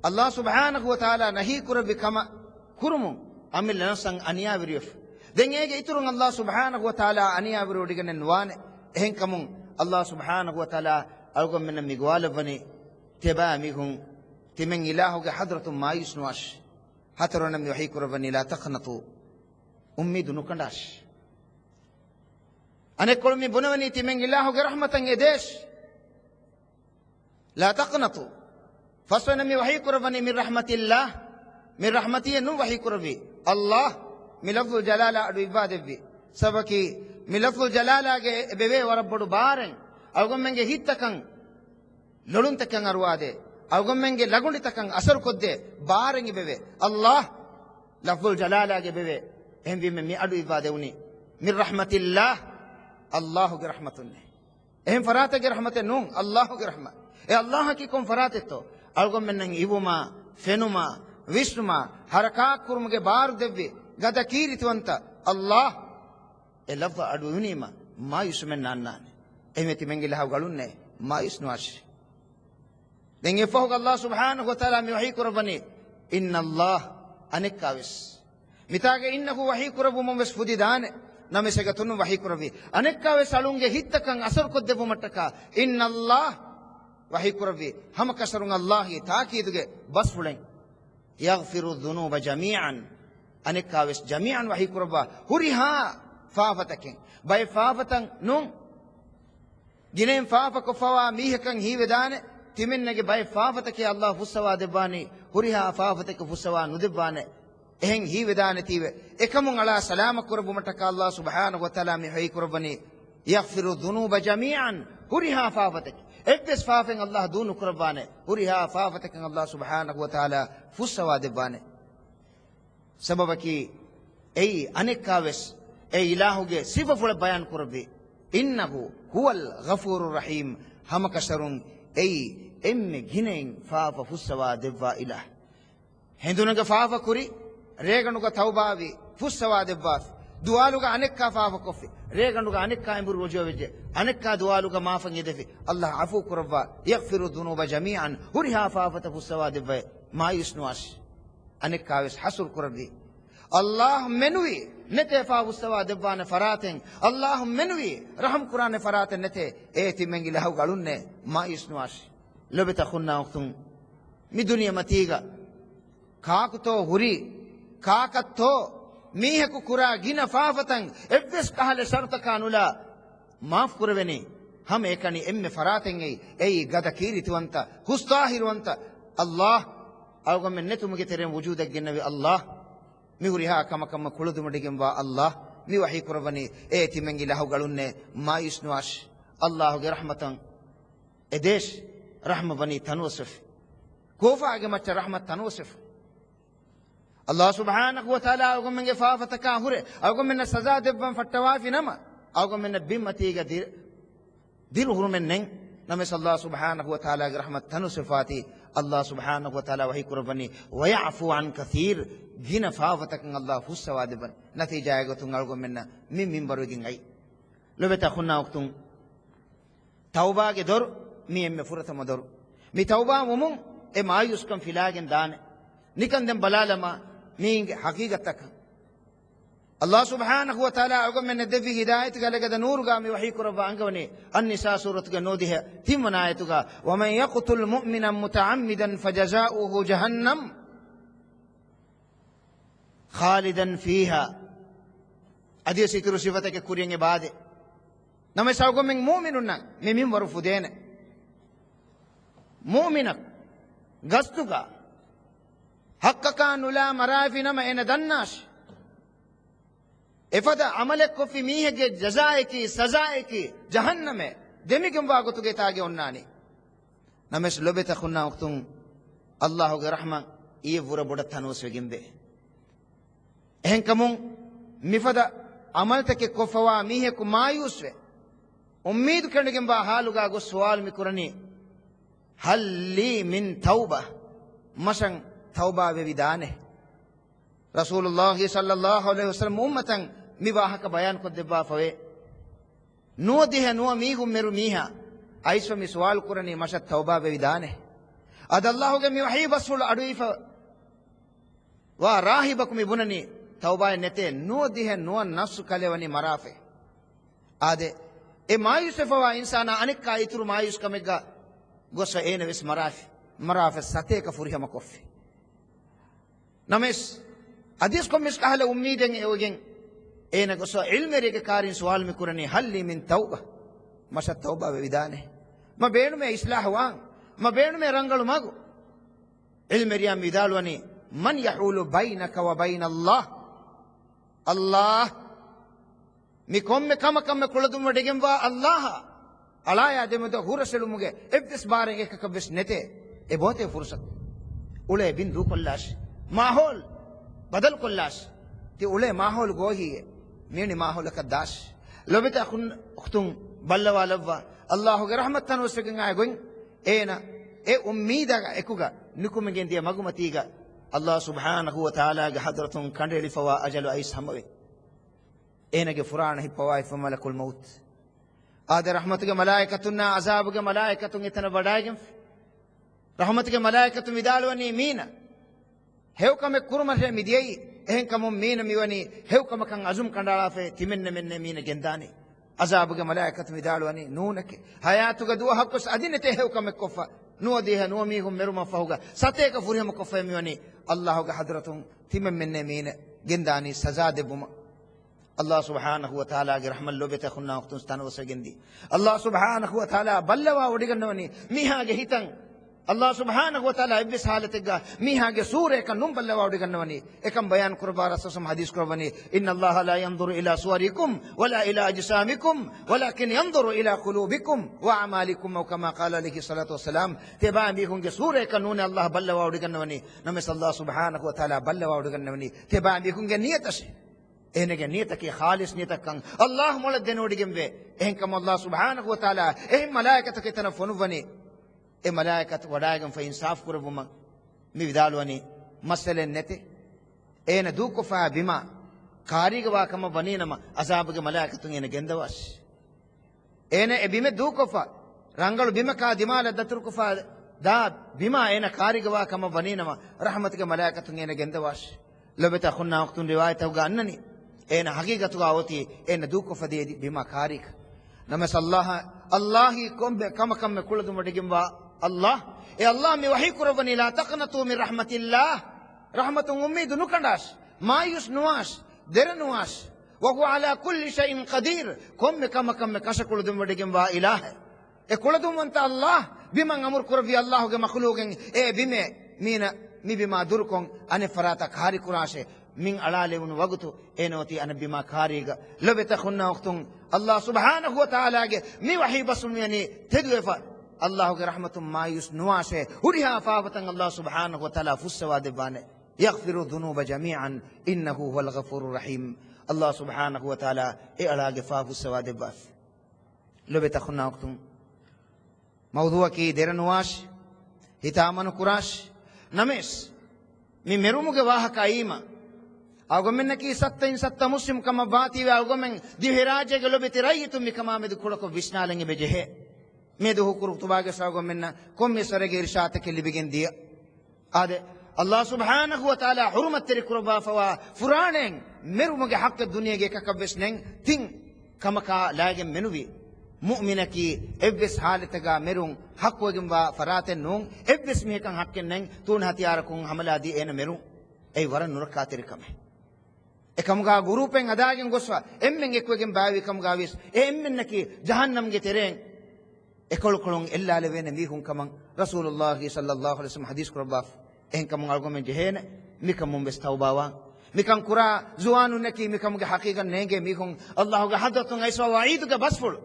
Allah subhanahu wa ta'ala nahi kurabi kama kurumun amille nafsan aniya virif den ege iturun Allah subhanahu wa ta'ala aniya virodigenen wane ehenkamun Allah subhanahu wa ta'ala algom men migwalabani teba mihun timen ilahu ge hadratum mayus nuash hatarona mi wahi kurabani la taqnatu ummidu nukandash ane kolmi bunawani timen ilahu ge rahmatan edesh la taqnatu faswana mi wahi kurabani min rahmatillah min rahmatihi nu wahi kurabi Allah milaful jalala adu ibadebbi sabaki milaful jalala ge bebe warabbodu baren algommenge hittakan loluntakan arwade algommenge lagunditakan asar kodde baren bebe Allah ලෆ්දුල් ජලාලාගේ බෙවේ එහෙන් වීම මේ අඩු ඉවා දෙවුනි මින් රහමතිල්ලාහ් අල්ලාහුගේ රහමතුන්නේ එහෙන් ෆරාතගේ රහමතේ නුන් අල්ලාහුගේ රහම ඒ අල්ලාහ කිකොම් ෆරාතෙතෝ අල්ගොම් මෙන්නන් ඉවුමා ෆෙනුමා විශ්නුමා හරකා කුරුමගේ බාර් දෙව්වේ ගද කීරිතවන්ත අල්ලාහ් ඒ ලෆ්ද අඩු වුනීම මායුස් මෙන්න අන්නානේ එහෙමෙති මෙන්ගේ ලහව ගලුන්නේ මායුස් නුවාෂි දැන් ඒ ෆෝග අල්ලාහ් සුබ්හානහු වතාලා මේ වහී කුරබනි ඉන්නල්ලාහ් අනෙක්කාවිස් මිතාගේ ඉන්නකු වහී කුරබු මොම් වෙස් ෆුදි දානේ නමෙසක තුनु වහී කුරවි අනෙක්කාවේ සලුන්ගේ හිත්තකන් අසර් කොද්දෙපු මට්ටක ඉන්නල්ලාහ් වහී කුරවි හම කසරුන් අල්ලාහ්ගේ තාකීදුගේ බස් ෆුලෙන් යග්ෆිරු දුනූබ ජමීඅන් අනෙක්කාවිස් ජමීඅන් වහී කුරබා හුරිහා ෆාෆතකෙන් බයි ෆාෆතන් නුන් ගිනෙන් ෆාෆක ෆවා මීහකන් හීවෙදානේ තිමින්නගේ බයි ෆාෆතකේ අල්ලාහ් ෆුස්සවා දෙබානි හුරිහා ෆාෆතක ෆුස්සවා නුදෙබානේ එහෙන් හීවෙදානේ තීවේ එකමුන් අලා සලාම කුරබු මටක අල්ලාහ් සුබ්හානහු වතාලා මේ හයි කුරබනි යග්ෆිරු දුනූබ ජමීඅන් හුරිහා ෆාෆතක එක්ස් ෆාෆෙන් අල්ලාහ් දුනු කුරබානේ හුරිහා ෆාෆතකන් අල්ලාහ් සුබ්හානහු වතාලා ෆුස්සවා දෙබානේ සබබකි ඒ අනෙක්කාවස් ඒ ඉලාහුගේ සිෆෆුල බයන් කුරබි ඉන්නහු හුවල් ගෆූරුර් රහීම් හම කසරුන් ඒ එම්මෙ ගිනෙන් ෆාෆ ෆුස්සවා දෙවා ඉලාහ් හෙඳුනගේ ෆාෆ කුරි රේගනුගේ තෞබාවි ෆුස්සවා දෙවා දුවාලුගේ අනෙක්කා ෆාෆ කොෆි රේගනුගේ අනෙක්කා ඉඹුරු රොජෝ වෙජ අනෙක්කා දුවාලුගේ මාෆන් යදෙෆි අල්ලාහ් අෆු කුරවා යග්ෆිරු දුනූබ ජමීඅන් හුරිහා ෆාෆත ෆුස්සවා දෙවා මායුස්නුවාස් අනෙක්කාවස් හසුල් කුරබි අල්ලාහ් මෙනුයි nete fa ustawa debwane faraten allah menwi raham qur'an faraten nete e timengi lahu galunne ma isnuash lobeta khunna waqtun mi duniya matiga kaakuto huri kaakatto miheku kura gina faafatan ebbes kahale sharta kanula maaf kurveni ham ekani emme faraten ei gada kirituwanta hustahirwanta allah awgam netumge terem wujudak gennavi allah mi huriha kamakam kuludumadigen wa allah mi wahi kurvani e timengi lahu galunne ma isnuash allah ge rahmatan edesh rahma bani tanusif kofa ge macha rahmat tanusif Allah subhanahu wa ta'ala awgam menge faafata ka hure awgam men saza debban fattawafi nama awgam men bimmati ga dil hurumen nen namis Allah subhanahu wa ta'ala ge rahmat tanusifati Allah subhanahu wa ta'ala wahi kurvani wa ya'fu an kathir gina faafata kan Allah fussawa debban natija ga tun awgam men min barugin ai lobeta khunna waqtun tauba ge dor mi emme furata modor mi tauba mumun e mayus kan filagen dane nikan dem balalama مين حقيقتك الله سبحانه وتعالى أقول من الدفي هدايتك لقد نور قامي وحيك ربا عنقوني النساء سورة نودها ثم آيتك ومن يقتل مؤمنا متعمدا فجزاؤه جهنم خالدا فيها أدي سيكرو صفتك كوريين بعد نما سأقول من مؤمننا مين ورفدين مؤمنك قصدك حقك نلا مرافنا ما إن دناش إفدا عملك في ميهك جزائك سزائك جهنم دمكم واقتك تاجي وناني نمش لبت خنا وقتون الله رحمة يفور بدر ثانوس وجنبه هنكمون مفدا عملتك كفوا ميهك ما يوسف أميد كرنكم بحالوغا غو سوال مكرني هل لي من توبة مشان توبة ببدانه رسول الله صلى الله عليه وسلم أمة مباحك بيان قد دبا فوي نو ده نو ميهم مرو ميها أيسو مسوال قرني مشت توبة ببدانه أد الله كم يوحي بسول أدويف وراهبكم يبنني توبة نته نو ده نو نفس كلوني مرافه آده إيه ما يوسفوا إنسان أنك كايترو ما يوسف كمجا غوسا إيه نفس مرافه ساتة كفوريها مكوفي نمس حديث كم مس كهلا أميدين إيوجين إيه نقص علم ريك كارين سوال مكورني هل لي من توبة مش التوبة ببدانه ما بينه من إصلاح وان ما بينه من رنجل ماغو علم ريام ميدالوني من يحول بينك وبين الله الله مكم كم كلدم وديجم وا الله الله يا دم ده هو رسول مجه إبتس بارين كبس نته إبوته فرصة أولى بين روك اللاش ماحول بدل كلاش تي أولي ماحول غوهي ميني ماحول كداش لو بيت أختم بلوا لوا الله رحمة تنوسكين عايقين إينا إيه أميدا إكوغا نكم من جندية مغمتيغا الله سبحانه وتعالى حضرتهم كندري فوا أجل أي سموي إينا جفران هي فوا فملك الموت آده رحمتك ملائكتنا عذابك ملائكتنا إتنا بدايجم رحمتك ملائكة مدالوني مينا هيو كم كرمة مديي إهن كم مينا ميوني هيو كم كان عزم كندالا في تمن من مينا جنداني عذابك ملائكة مدالوني نونك حياتك دوا حقس أدين تهيو كم كفا نو ديها نو ميهم مرما فوقا ساتيك فريهم كفا ميوني الله حضرتهم تمن من مينا جنداني سزا دبما الله سبحانه وتعالى رحمة الله بتخنا وقت استانو سجندي الله سبحانه وتعالى بلوا وديغنوني ميها جهتن الله سبحانه وتعالى ابس حالتك ميها سوره كنم بلوا وديغنوني اكم بيان قربا رسول حديث قرباني ان الله لا ينظر الى صوركم ولا الى اجسامكم ولكن ينظر الى قلوبكم واعمالكم وكما قال عليه الصلاه والسلام تبا بيكم سوره كنون الله بلوا وديغنوني نمس الله سبحانه وتعالى بلوا وديغنوني تبا بيكم نيتش إنك نيتك خالص نيتك كان الله مولد دنودي جنبه إنكم الله سبحانه وتعالى إيه ملائكتك تنفنوني إيه ملائكة وداعم فإنصاف كربما ميدالوني مسألة نتي إيه ندوك فا بما كاريك واكما بنينما أصحابك ملائكة إيه نجندواش إيه بما دوك فا رانغلو بما كا دماء لدترك فا دا بما إيه كاريك واكما بنينما رحمتك ملائكة إيه نجندواش لو بتأخذنا وقت رواية توقع أنني إن حقيقة تقاوتي إن دوك فدي بما كاريك نمس الله كم كل ذم رجيم الله إيه الله مي وحي كربني لا تقنطوا من رحمة الله رحمة أمي نكنداش ما يسنواش درنواش وهو على كل شيء قدير كم كش كل ذم رجيم إله إيه كل ذم أنت الله بما أمر كربي الله كمخلوقين إيه بما مينا مي بما دركم أنا فراتا كاري كراشه من علالي من وقته إنوتي أنا بما كاريغا لو بتخنا وقتهم الله سبحانه وتعالى مي وحي بسم يعني تدوفا الله رحمة ما يسنواشه وريها فافتن الله سبحانه وتعالى فسوا دبانه يغفر الذنوب جميعا إنه هو الغفور الرحيم الله سبحانه وتعالى إعلاق فافسوا دباف لو بتخنا وقتهم موضوع كي درنواش هتامن كراش نمس مي مرومو کے واہ کائیما آگومن کی ستا مسلم کما باتی و آگومن دیہراجے گلو بیترائیتو می کما میں دکھوڑکو وشنالنگی بجہے میں دو حکر اکتباگے ساگومن کم میں سرگی ارشاد کے لی بگن دیا آدھے اللہ سبحانہ وتعالی حرمت تیری قربا فوا فرانیں مرومو کے حق دنیا کے ککبشنیں تین کما کا لائگے منوی مؤمنة كي إبس حالتها مرون حق وجنبا فراتن نون إبس ميكان حق نين تون هتياركون حملا دي إنا مرون أي ورن نركاتر كمه إكمغا غروبين أداجن غسوا إمن إكوجن باوي كمغا ويس إمن نكي جهنم جترين إكل كلون إلا لبين ميهم كمان رسول الله صلى الله عليه وسلم حديث كرباف إن كمان أرجومن جهين ميكم بستوباوا ميكان كرا زوانو نكي ميكم حقيقة نيجي ميهم الله جحدتون أيسوا وعيدك بسفل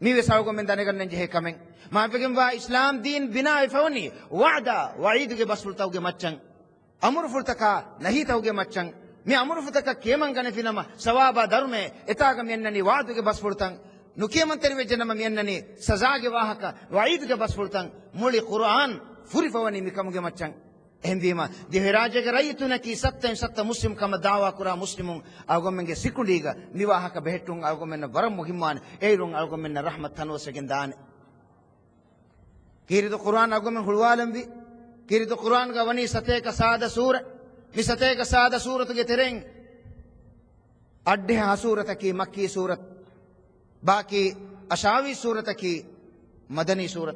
ميوي ساوكم من دانيكن نجيه كمين ما فيكم با إسلام دين بنا فوني وعدا وعيدك بسفل توجي ماتشان أمر فلتكا نهي توجي ماتشان مي أمر فلتكا كيمان كان في نما سوابا درمه إتاعك مينني وعدك بسفل تان نكيمان تري وجنما مينني سزاج واهكا وعيدك بسفل تان مولي قرآن فوري فوني ميكموجي ماتشان هم بيما دهراجة رأيتنا كي ستا مسلم كما دعوة كرا مسلمون أقوم من سكوليغا ميواها كبهتون أقوم من برم مهمان أيرون أقوم من رحمة تنوس جندان كيري القرآن أقوم من حلوالم بي كيري القرآن كوني ستة سادة سورة مي ستة سادة سورة تجترين أدها سورة كي مكي سورة باقي أشاوي سورة كي مدني سورة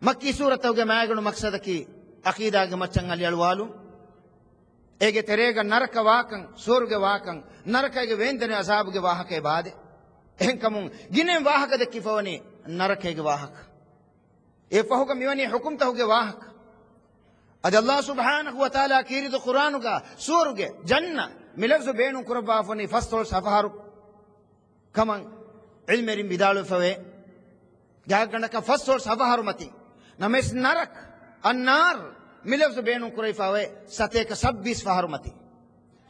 مكي سورة توجه ما يقولون مقصد كي عقيدة جمعتنا للوالو إيه تريغا نرك واقن سورغ واقن نرك إيه ويندن عذاب جواها كبادة إن كمون جنين واها كده كيفوني نرك إيه واها إيه فهو كميوني حكمته جواها أد الله سبحانه وتعالى كيرد القرآن كا سورغ جنة ملفظ بينو كربا فني فستول سفهارو كمان علم ريم بدالو فوي جاكنا كفستول سفهارو متي نمس نرك النار ملفظ بينو كريفاوي ستيك 26 فهرمتي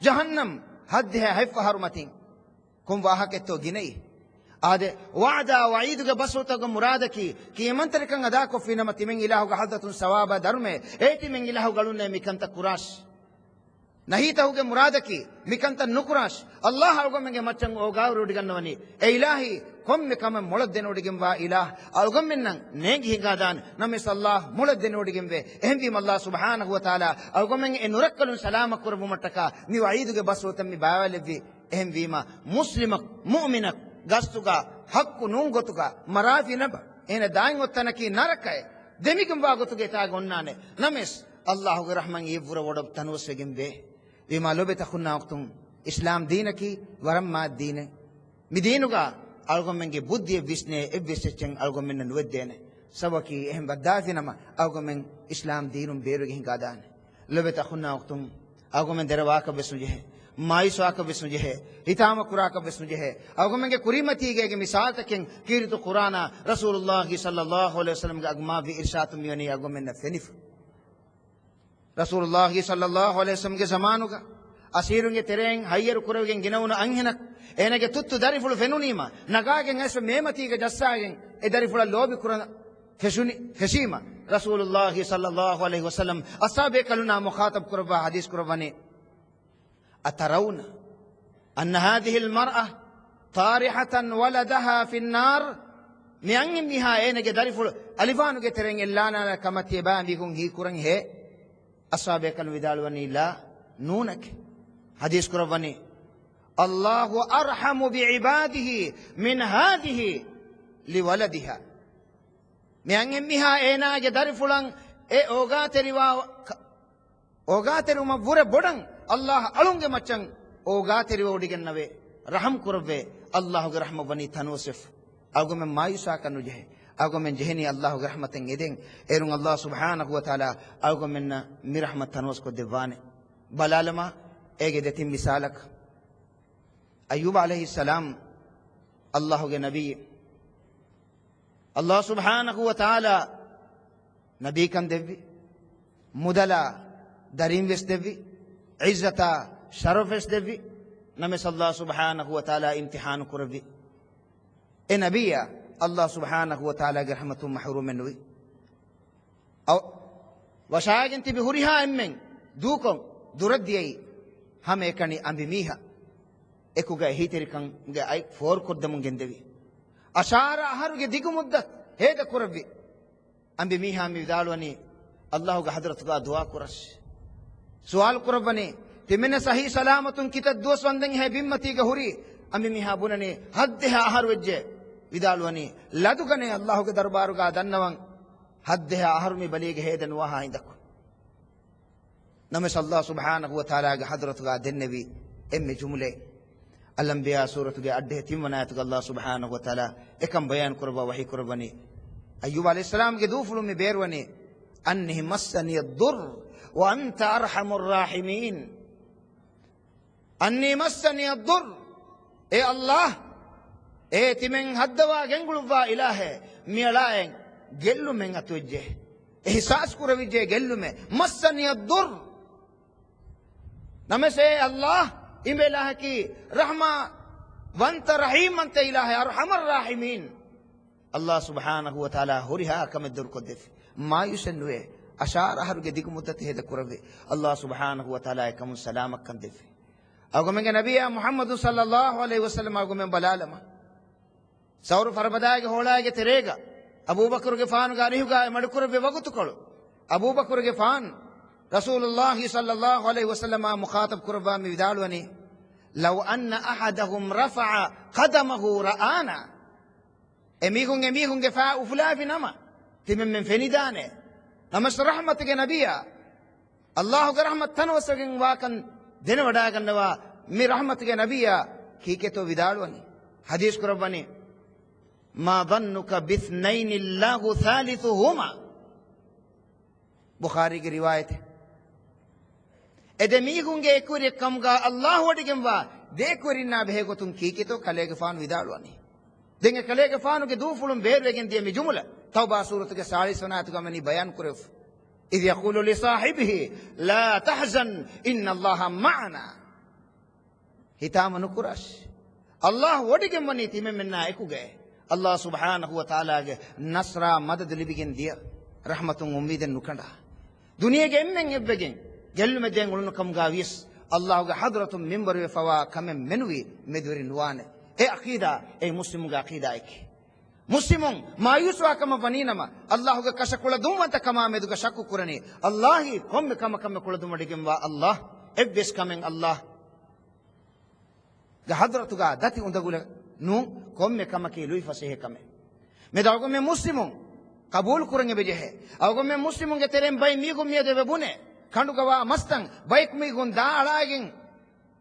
ಜಹನ್ನಂ ಹದ್ದೆ ಹೈಫ ಹರುಮತಿನ್ ಕುಂ ವಾಹಕೆತ್ತೋ ಗಿನೈ ಆದೆ ವಾದ ವঈದುಗೆ ಬಸುತಗ ಮುರಾದಕಿ ಕಿಯಮಂತರಿಕಂ ಅದಾ ಕೊಫಿನಮ ತಿಮೆಂ ಇಲಾಹುಗ ಹದತುನ್ ಸವಾಬ ಧರ್ಮೆ ಏತಿ ಮೆಂ ಇಲಾಹುಗಳುನೆ ಮಿಕಂತ ಕುರಾಶ್ ನಹೀತಹುಗೆ ಮುರಾದಕಿ ಮಿಕಂತ ನುಕುರಾಶ್ ಅಲ್ಲಾಹ್ ಅಲ್ಗೊಮ್ಮೆಗೆ ಮಚ್ಚಂ ಓಗಾವರುಡಿಗನ್ನವನಿ ಎ ಇಲಾಹಿ ಕೊಮ್ಮೆ ಕಮ ಮೊಳದ್ದೆನೋಡಿಗೆಂಬ ಇಲಾಹ್ ಅಲ್ಗೊಮ್ಮೆನ್ನಂ ನೇಗಿ ಹಿಂಗಾದಾನ್ ನಮಿಸ್ ಅಲ್ಲಾಹ್ ಮೊಳದ್ದೆನೋಡಿಗೆಂಬೆ ಎಹಂಬಿ ಅಲ್ಲಾಹ್ ಸುಬ್ಹಾನಹು ವ ತಆಲಾ ಅಲ್ಗೊಮ್ಮೆಗೆ ಎ ನುರಕ್ಕಲು ಸಲಾಮ ಕುರಬು ಮಟ್ಟಕ ನೀವು ಐದುಗೆ ಬಸುತಮ್ಮಿ ಬಾವಲೆವಿ ಎಹಂವೀಮ ಮುಸ್ಲಿಮ ಮುಅ್ಮಿನ ಗಸ್ತುಗ ಹಕ್ಕು ನೂಂಗೊತುಗ ಮರಾಫಿ ನಬ ಏನ ದಾಂಗೊತ್ತನಕಿ ನರಕೈ ದೆಮಿಗೆಂಬ ಗೊತುಗೆ ತಾಗೊನ್ನಾನೆ ನಮಿಸ್ ಅಲ್ಲಾಹುಗೆ ರಹಮಂ ಇವ್ರ ಒಡಬ್ ತನುವಸೆಗೆಂಬೆ ವಿಮಾ ಲೋಬೆ ತಖುನ್ನಾ ವಕ್ತುಂ ಇಸ್ಲಾಂ ದೀನಕಿ ವರಮ್ಮಾ ದೀನೆ ಮಿದೀನುಗ ಅಲ್ಗೊಮ್ಮೆಂಗೆ ಬುದ್ಧಿಯ ವಿಸ್ನೆ ಎವ್ವಿಸೆಚ್ಚೆಂ ಅಲ್ಗೊಮ್ಮೆನ್ನ ನುವೆದ್ದೇನೆ ಸವಕಿ ಎಹಂ ಬದ್ದಾಫಿ ನಮ ಅಲ್ಗೊಮ್ಮೆಂ ಇಸ್ಲಾಂ ದೀನುಂ ಬೇರುಗೆ ಹಿಂಗಾದಾನೆ ಲೋಬೆ ತಖುನ್ನಾ ವಕ್ತುಂ ಅಲ್ಗೊಮ್ಮೆಂ ದೆರವಾಕ ಬೆಸುಜೆ ಮಾಯಿಸ್ವಾಕ ಬೆಸುಜೆ ಹಿತಾಮ ಕುರಾಕ ಬೆಸುಜೆ ಅಲ್ಗೊಮ್ಮೆಂಗೆ ಕುರಿಮತಿಗೆ ಮಿಸಾಲ್ ತಕೆಂ ಕೀರಿತು ಕುರಾನ ರಸೂಲುಲ್ಲಾಹಿ ಸಲ್ಲಲ್ಲಾಹು ಅಲೈಹಿ ವಸಲ್ಲಂ ಗೆ ಅಗ್ಮಾ ವಿ ಇರ್ಷಾತುಂ ಯೋನಿ ಅಲ್ಗೊಮ್ಮೆನ್ನ ಫೆನಿಫ್ ರಸೂಲುಲ್ಲಾಹಿ ಸಲ್ಲಲ್ಲಾಹು ಅಲೈಹಿ ವಸಲ್ಲಂ ಗೆ ಜಮಾನುಗ ಅಸೀರುಂಗೆ ತೆರೆಂ ಹಯ್ಯರು ಕುರವಿಗೆ ಗಿನವುನ ಅಂಹಿನಕ್ ಏನಗೆ ತುತ್ತು ದರಿಫುಳು ಫೆನುನೀಮ ನಗಾಗೆ ಹೆಸರು ಮೇಮತಿಗೆ ಜಸ್ಸಾಗೆ ಎ ದರಿಫುಳ ಲೋಬಿ ಕುರ ಫೆಶುನಿ ಫೆಶೀಮ ರಸೂಲುಲ್ಲಾಹಿ ಸಲ್ಲಲ್ಲಾಹು ಅಲೈಹಿ ವಸಲ್ಲಂ ಅಸಾಬೆ ಕಲುನಾ ಮುಖಾತಬ್ ಕುರಬ ಹದೀಸ್ ಕುರಬನೆ ಅತರೌನ ಅನ್ನ ಹಾದಿಹಿಲ್ ಮರ್ಅ ತಾರಿಹತನ್ ವಲದಹಾ ಫಿನ್ನಾರ್ ಮಿಯಂಗಿ ಮಿಹಾ ಏನಗೆ ದರಿಫುಳು ಅಲಿಫಾನುಗೆ ತೆರೆಂ ಎಲ್ಲಾನ ಕಮತಿಯ ಬಾ ಮಿಗುಂ ಹಿ ಕುರಂ ಹೇ ಅಸಾಬೆ ಕಲು ವಿದಾಳುವನಿ ಇಲ್ಲ ನೂನಕ್ಕೆ ಹದೀಸ್ ಕುರಬನಿ ಅಲ್ಲಾಹು ಅರ್ಹಮು ಬಿಇಬಾದಿಹಿ ಮಿನ್ ಹಾದಿಹಿ ಲಿವಲದಿಹ ಮಿಯಂಗಿ ಮಿಹಾ ಏನಾಗೆ ದರಿಫುಳಂ ಎ ಓಗಾ ತೆರುಮ ಬುರೆ ಬೊಡಂ ಅಲ್ಲಾಹ್ ಅಳುಂಗೆ ಮಚ್ಚಂ ಓಗಾ ತೆರಿವ ಒಡಿಗೆನ್ನವೆ ರಹಂ ಕುರವೆ ಅಲ್ಲಾಹುಗೆ ರಹಮ ಬನಿ ತನೋಸಿಫ್ ಅಗುಮೆ ಮಾಯುಸಾಕನ್ನು ಜೆಹೆ ಅಗುಮೆನ್ ಜೆಹನಿ ಅಲ್ಲಾಹುಗೆ ರಹಮತೆಂ ಎದೆಂ ಏರುಂ ಅಲ್ಲಾಹ್ ಸುಬ್ಹಾನಹು ವ ತಆಲಾ ಅಗುಮೆನ್ನ ಮಿರಹಮತ್ ತನೋಸ್ ಕೊ ದೆವಾನೆ ಬಲಾಲಮ ಏಗೆ ದೆತಿ ಮಿಸಾಲಕ್ ಅಯ್ಯೂಬ್ ಅಲೈಹಿಸ್ಸಲಾಂ ಅಲ್ಲಾಹುಗೆ ನಬಿ ಅಲ್ಲಾಹ್ ಸುಬ್ಹಾನಹು ವ ತಆಲಾ ನಬಿ ಕನ್ ದೆವ್ವಿ ಮುದಲ ದರೀಂ ವೆಸ್ ದೆವ್ವಿ ಇಜ್ಜತ ಶರಫ್ ವೆಸ್ ದೆವ್ವಿ ನಮಿಸ್ ಅಲ್ಲಾಹ್ ಸುಬ್ಹಾನಹು ವ ತಆಲಾ ಇಮ್ತಿಹಾನ್ ಕುರವಿ ಎ ನಬಿಯ ಅಲ್ಲಾಹ್ ಸುಬ್ಹಾನಹು ವ ತಆಲಾಗೆ ರಹಮತು ಮಹರೂಮ್ ಎನ್ನುವಿ ವಶಾಗಿಂತಿ ಬಿ ಹುರಿಹಾ ಎಮ್ಮೆಂ ದೂಕೊಂ ದುರದ್ದಿಯೈ ಹಮೆ ಕಣಿ ಅಂಬಿ ಮೀಹ ಎಕುಗ ಹೀತೆರಿಕಂ ಗೆ ಐ ಫೋರ್ ಕೊದ್ದಮುಂ ಗೆಂದೆವಿ ಅಶಾರ ಅಹರುಗೆ ದಿಗು ಮುದ್ದತ್ ಹೇಗ ಕುರವಿ ಅಂಬಿ ಮೀಹ ಅಂಬಿ ವಿದಾಳುವನಿ ಅಲ್ಲಾಹುಗೆ ಹದ್ರತುಗ ದುವಾ ಕುರಶ್ ಸುವಾಲ್ ಕುರಬನಿ ತಿಮಿನ ಸಹಿ ಸಲಾಮತುಂ ಕಿತ ದೋಸ್ ವಂದಂ ಹೇ ಬಿಮ್ಮತಿಗೆ ಹುರಿ ಅಂಬಿ ಮೀಹ ಬುನನಿ ಹದ್ದೆ ಆಹಾರ ವೆಜ್ಜೆ ವಿದಾಳುವನಿ ಲದುಗನೆ ಅಲ್ಲಾಹುಗೆ ದರ್ಬಾರುಗ ದನ್ನವಂ ಹದ್ದೆ ಆಹಾರುಮಿ ಬಲಿಗೆ ಹೇದನ್ ವಾಹ ಇಂದಕು ನಮಸ್ ಅಲ್ಲಾಹ್ ಸುಬ್ಹಾನಹು ವ ತಆಲಾಗೆ ಹದ್ರತುಗ ದೆನ್ನೆವಿ ಎಮ್ಮೆ ಜುಮ್ಲೆ ಅಲ್ಲಂಬಿಯಾ ಸೂರತುಗೆ ಅಡ್ಡೆ ತಿಮ್ಮನಾಯತುಗ ಅಲ್ಲಾಹ್ ಸುಬ್ಹಾನಹು ವ ತಆಲಾ ಏಕಂ ಬಯಾನ್ ಕುರಬ ವಹಿ ಕುರಬನಿ ಅಯ್ಯೂಬ್ ಅಲೈಹಿಸ್ಸಲಾಂ ಗೆ ದೂಫುಲುಮಿ ಬೇರ್ವನಿ ಅನ್ನಿ ಮಸ್ಸನಿ ಅದ್ದುರ್ ವ ಅಂತ ಅರ್ಹಮುರ್ ರಾಹಿಮೀನ್ ಅನ್ನಿ ಮಸ್ಸನಿ ಅದ್ದುರ್ ಎ ಅಲ್ಲಾಹ್ ಎ ತಿಮೆಂ ಹದ್ದವಾ ಗೆಂಗುಳುವಾ ಇಲಾಹೆ ಮಿಯಳಾಯಂ ಗೆಲ್ಲು ಮೆಂ ಅತುಜ್ಜೆ ಎಹ್ಸಾಸ್ ಕುರವಿಜ್ಜೆ ಗೆಲ್ಲುಮೆ ಮಸ್ಸನಿ ಅದ್ದುರ್ ನಮಸೆ ಅಲ್ಲಾಹ್ ಇಮೆ ಇಲಾಹಕಿ ರಹಮಾ ವಂತ ರಹೀಮ್ ಅಂತ ಇಲಾಹೆ ಅರ್ಹಮರ್ ರಾಹಿಮೀನ್ ಅಲ್ಲಾಹ್ ಸುಬ್ಹಾನಹು ವ ತಆಲಾ ಹುರಿಹಾ ಕಮೆದ್ದುರ್ ಕೊದ್ದೆಫಿ ಮಾಯುಷನ್ನುವೆ ಅಶಾರಹರುಗೆ ದಿಗು ಮುದ್ದತೆ ಹೇದ ಕುರವೆ ಅಲ್ಲಾಹ್ ಸುಬ್ಹಾನಹು ವ ತಆಲಾ ಕಮು ಸಲಾಮಕ್ ಕಂದೆಫಿ ಅಗುಮೆಂಗೆ ನಬಿಯ ಮುಹಮ್ಮದು ಸಲ್ಲಲ್ಲಾಹು ಅಲೈಹಿ ವಸಲ್ಲಂ ಅಗುಮೆಂ ಬಲಾಲಮ ಸೌರು ಫರಬದಾಗೆ ಹೋಳಾಗೆ ತೆರೇಗ ಅಬೂಬಕರ್ಗೆ ಫಾನ್ಗ ಅರಿಹುಗ ಮಡುಕುರವೆ ವಗುತುಗಳು ಅಬೂಬಕರ್ಗೆ ಫಾನ್ ರಸೂಲುಲ್ಲಾಹಿ ಸಲ್ಲಲ್ಲಾಹು ಅಲೈಹಿ ವಸಲ್ಲಂ ಮುಖಾತಬ್ ಕುರಬಾ ಮಿ ವಿದಾಳುವನಿ ಲೌ ಅನ್ನ ಅಹದಹುಂ ರಫಅ ಖದಮಹು ರಆನಾ ಎಮಿಹುಂಗೆ ಫಾ ಉಫುಲಾಫಿ ನಮ ತಿಮೆಂ ಫೆನಿದಾನೆ ನಮಸ್ ರಹಮತ್ಗೆ ನಬಿಯ ಅಲ್ಲಾಹುಗೆ ರಹಮತ್ ತನವಸಗೆ ವಾಕನ್ ದಿನ ವಡಾಗನ್ನವ ಮಿ ರಹಮತ್ಗೆ ನಬಿಯ ಕೀಕೆತೋ ವಿದಾಳುವನಿ ಹದೀಸ್ ಕುರಬನಿ ಮಾ ದನ್ನುಕ ಬಿಸ್ನೈನ್ ಇಲ್ಲಾಹು ಥಾಲಿಥುಹುಮಾ ಬುಖಾರಿಗೆ ರಿವಾಯತ್ ಎದೆ ಮೀಗುಂಗೆ ಎಕುರಿ ಕಮ್ಗ ಅಲ್ಲಾಹ್ ಒಡಿಗೆಂವ ದೇಕುರಿನ ಬೇಗೊತುಂ ಕೀಕೆತೋ ಕಲೆಗೆ ಫಾನ್ ವಿದಾಳುವನಿ ದೆಂಗೆ ಕಲೆಗೆ ಫಾನುಗೆ ದೂಫುಳುಂ ಬೇರ್ವೆಗೆಂದಿಯ ಮಿ ಜುಮುಲ ತೌಬಾ ಸೂರತ್ಗೆ 40 ಗಮನಿ ಬಯಾನ್ ಕುರೆಫ್ ಇದ್ ಯಖೂಲು ಲಿ ಸಾಹಿಬಿಹಿ ಲಾ ತಹಜನ್ ಇನ್ನಲ್ಲಾಹ ಮಅನಾ හිතාම නුකුරාශ අල්ලාහ් වඩිගෙන් වනි තිමෙ මෙන්න එකුගේ අල්ලාහ් සුබ්හානහු වතාලාගේ නස්රා මදද ලිබිගෙන් දිය රහමතුන් උම්මීදෙන් නුකඬා දුනියගේ එම්මෙන් එබ්බෙගෙන් ගෙල්ලුමෙදෙන් උළුනකම් ගාවිස් අල්ලාහ්ගේ හදරතුන් මින්බර වෙෆවා කමෙන් මෙනුවි මෙදුවරි නුවානේ ඒ අකීදා ඒ මුස්ලිමුගේ අකීදා එක්ක මුස්ලිමුන් මායුස්වාකම වනීනම අල්ලාහ්ගේ කෂකුල දුමත කමා මෙදුක ශක්කු කුරණි අල්ලාහි කොම්ම කම කුල දුමඩගෙන් වා අල්ලාහ් එබ්බෙස් කමෙන් අල්ලාහ් ගේ හදරතුගා දති උඳගුල නු කොම්ම කමකේ ලුයි ෆසෙහ කමෙ මෙදවග මේ මුස්ලිමුන් කබූල් කුරංගෙ බෙජෙහ අවගො මේ මුස්ලිමුන්ගේ තෙරෙන් බයි මීගොම් මියද වෙබුනේ කඬුගවා මස්තන් බයික් මීගොන් දාලාගෙන්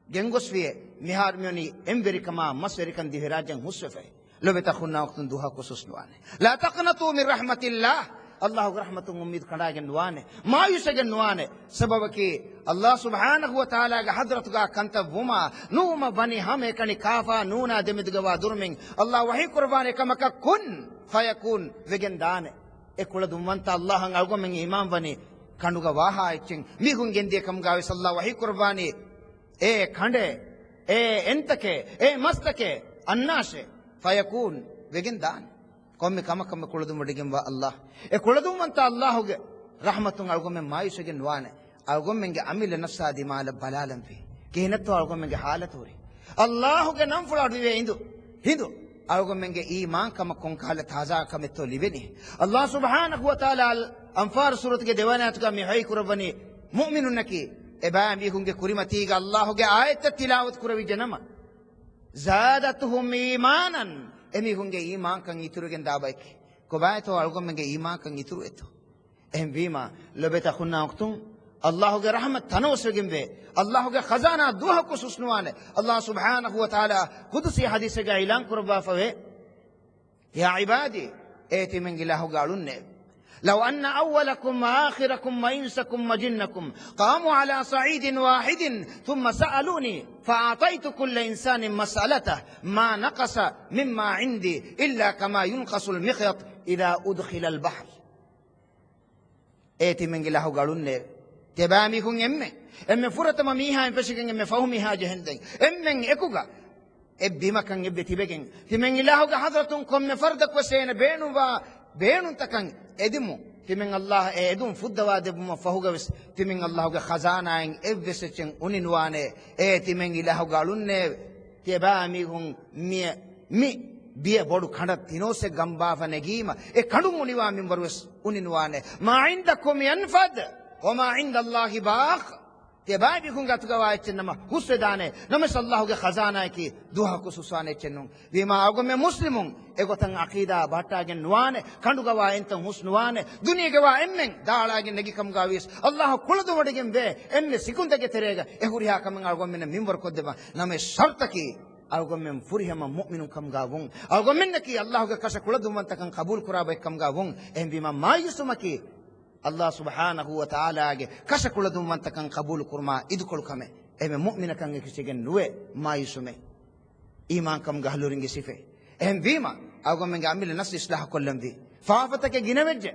ගෙන්ගොස්වියේ මිහාර් මියොනි එම්බෙරිකමා මස්වරිකන් දිහෙරාජන් හුස්වෆේ ලොබෙත ඛුන්නා වක්තුන් දුහා කුසුස්නවානේ ලා තක්නතු මින් රහමතිල්ලාහ් අල්ලාහ්ගේ රහමතුන් උම්මීද කඩාගෙන නුවානේ මායුසගෙන නුවානේ සබබකි අල්ලාහ් සුබ්හානහු වතාලාගේ හදරතුගා කන්ත වුමා නූම බනි හැම එකනි කාෆා නූනා දෙමිදගවා දුර්මින් අල්ලාහ් වහී කුර්බානේ කමක කුන් ෆයකුන් වෙගෙන් දානේ ඒ කුල දුම්වන්ත අල්ලාහන් අල්ගොමෙන් ඉමාම් වනි කඬුග වාහා එච්චින් මිහුන් ගෙන්දිය කම් ගාවේ සල්ලා වහී කුර්බානේ ඒ කඬේ ඒ එන්තකේ ඒ මස්තකේ අන්නාෂේ ෆයකුන් වෙගෙන් දානේ කොම්මි කම කුලදුම් වඩගෙන් වා අල්ලාහ් ඒ කුලදුම් වන්ත අල්ලාහ්ගේ රහමතුන් අල්ගොමෙන් මායිෂගෙන් වානේ අල්ගොමෙන්ගේ අමිල නෆ්සා දිමාල බලාලම් වේ කේනතෝ අල්ගොමෙන්ගේ حالතෝරි අල්ලාහ්ගේ නම් ෆුලාඩ් වේ හිඳු අල්ගොමෙන්ගේ ඊමාන් කම කොන් කාල තාසා කමෙතෝ ලිවෙනි අල්ලාහ් සුබ්හානහු වතාලා අන්ෆාර් සූරත්ගේ දෙවනාතුගා මිහයි කුරබනි මුමිනුන්නකි එබෑ මිහුන්ගේ කුරිමතීගා අල්ලාහ්ගේ ආයත තිලාවත් කුරවි ජනම زادتهم إيمانا එමිහුන්ගේ ඊමාන්කන් ඉතුරුගෙන් දාබයික කොබායතෝ අල්ගොම්මගේ ඊමාන්කන් ඉතුරු එතෝ එහෙන් වීමා ලබෙත ඛුන්නා වක්තුන් අල්ලාහ්ගේ රහමත් තනවසගෙන් වේ අල්ලාහ්ගේ ඛසානා දුහ කුසුස්නවානේ අල්ලාහ් සුබ්හානහු වතාලා කුදුසි හදීසගේ ඉලාන් කුරබා ෆවේ යා ඉබාදි ඒතිමෙන් ඉලාහ්ගේ අලුන්නේ لو أن أولكم وآخركم وإنسكم وجنكم قاموا على صعيد واحد ثم سألوني فأعطيت كل إنسان مسألته ما نقص مما عندي إلا كما ينقص المخيط إذا أدخل البحر إيتي من الله قالون تبامي كن أم فرط ما ميها انفشكن أم فهمها جهندين أم إكوغا إبما كان إبتي بكن تمن الله حضرتكم فردك وسين بينو تكن එදිමු තිමෙන් අල්ලාහ් එදුම් ෆුද්දවා දෙබුම ෆහුගවස් තිමෙන් අල්ලාහ්ගේ ඛසානායෙන් එව්වෙසෙන් උනිනවානේ ඒ තිමෙන් ඉලාහ් ගලුන්නේ තිබාමි හුන් මි බිය බොඩු කඩ තිනෝසේ ගම්බාව නැගීම ඒ කඩු මුනිවා මින් වරවස් උනිනවානේ මා ඉන්දකුම් යන්ෆද් වමා ඉන්දල්ලාහි බාඛ් තිබාමි හුන් ගතුගවා එච්චනම හුස්සදානේ නමස් අල්ලාහ්ගේ ඛසානායකි දුහා කුසුසානේ එච්චනුන් වීමා අගොමෙ මුස්ලිමුන් එගොතන් අකීදා බට්ටාගෙන් නුවානේ කඬුගවා එන්තන් හුස්නුවානේ දුනියගවා එම්මෙන් දාලාගෙන් නැගිකම් ගාවිස් අල්ලාහ් කුලදුවඩගෙන් වේ එන්නේ සිකුන්දගේ තෙරේග එහුරියා කමෙන් අගොමෙන මින්වර කොද්දම නම ෂර්තකි අගොමෙන් ෆුරිහම මුමිනුන් කම් ගාවුන් අගොමෙන් නකි අල්ලාහ්ගේ කෂ කුලදුවන්තකන් කබූල් කුරාබයි කම් ගාවුන් එම් වීමා මායුසුමකි අල්ලාහ් සුබ්හානහු වතාලාගේ කෂ කුලදුවන්තකන් කබූල් කුර්මා ඉදුකොල් කම එමෙ මුමිනකන් කිසිගෙන් නුවේ මායුසුමේ ඊමාන් කම් ගහලුරින්ගේ සිෆේ එම් වීමා අල්ගොමෙන් අමිල නස් ඉස්ලාහ කොල්ලම් වි ෆාෆතක ගිනවෙජ්ජ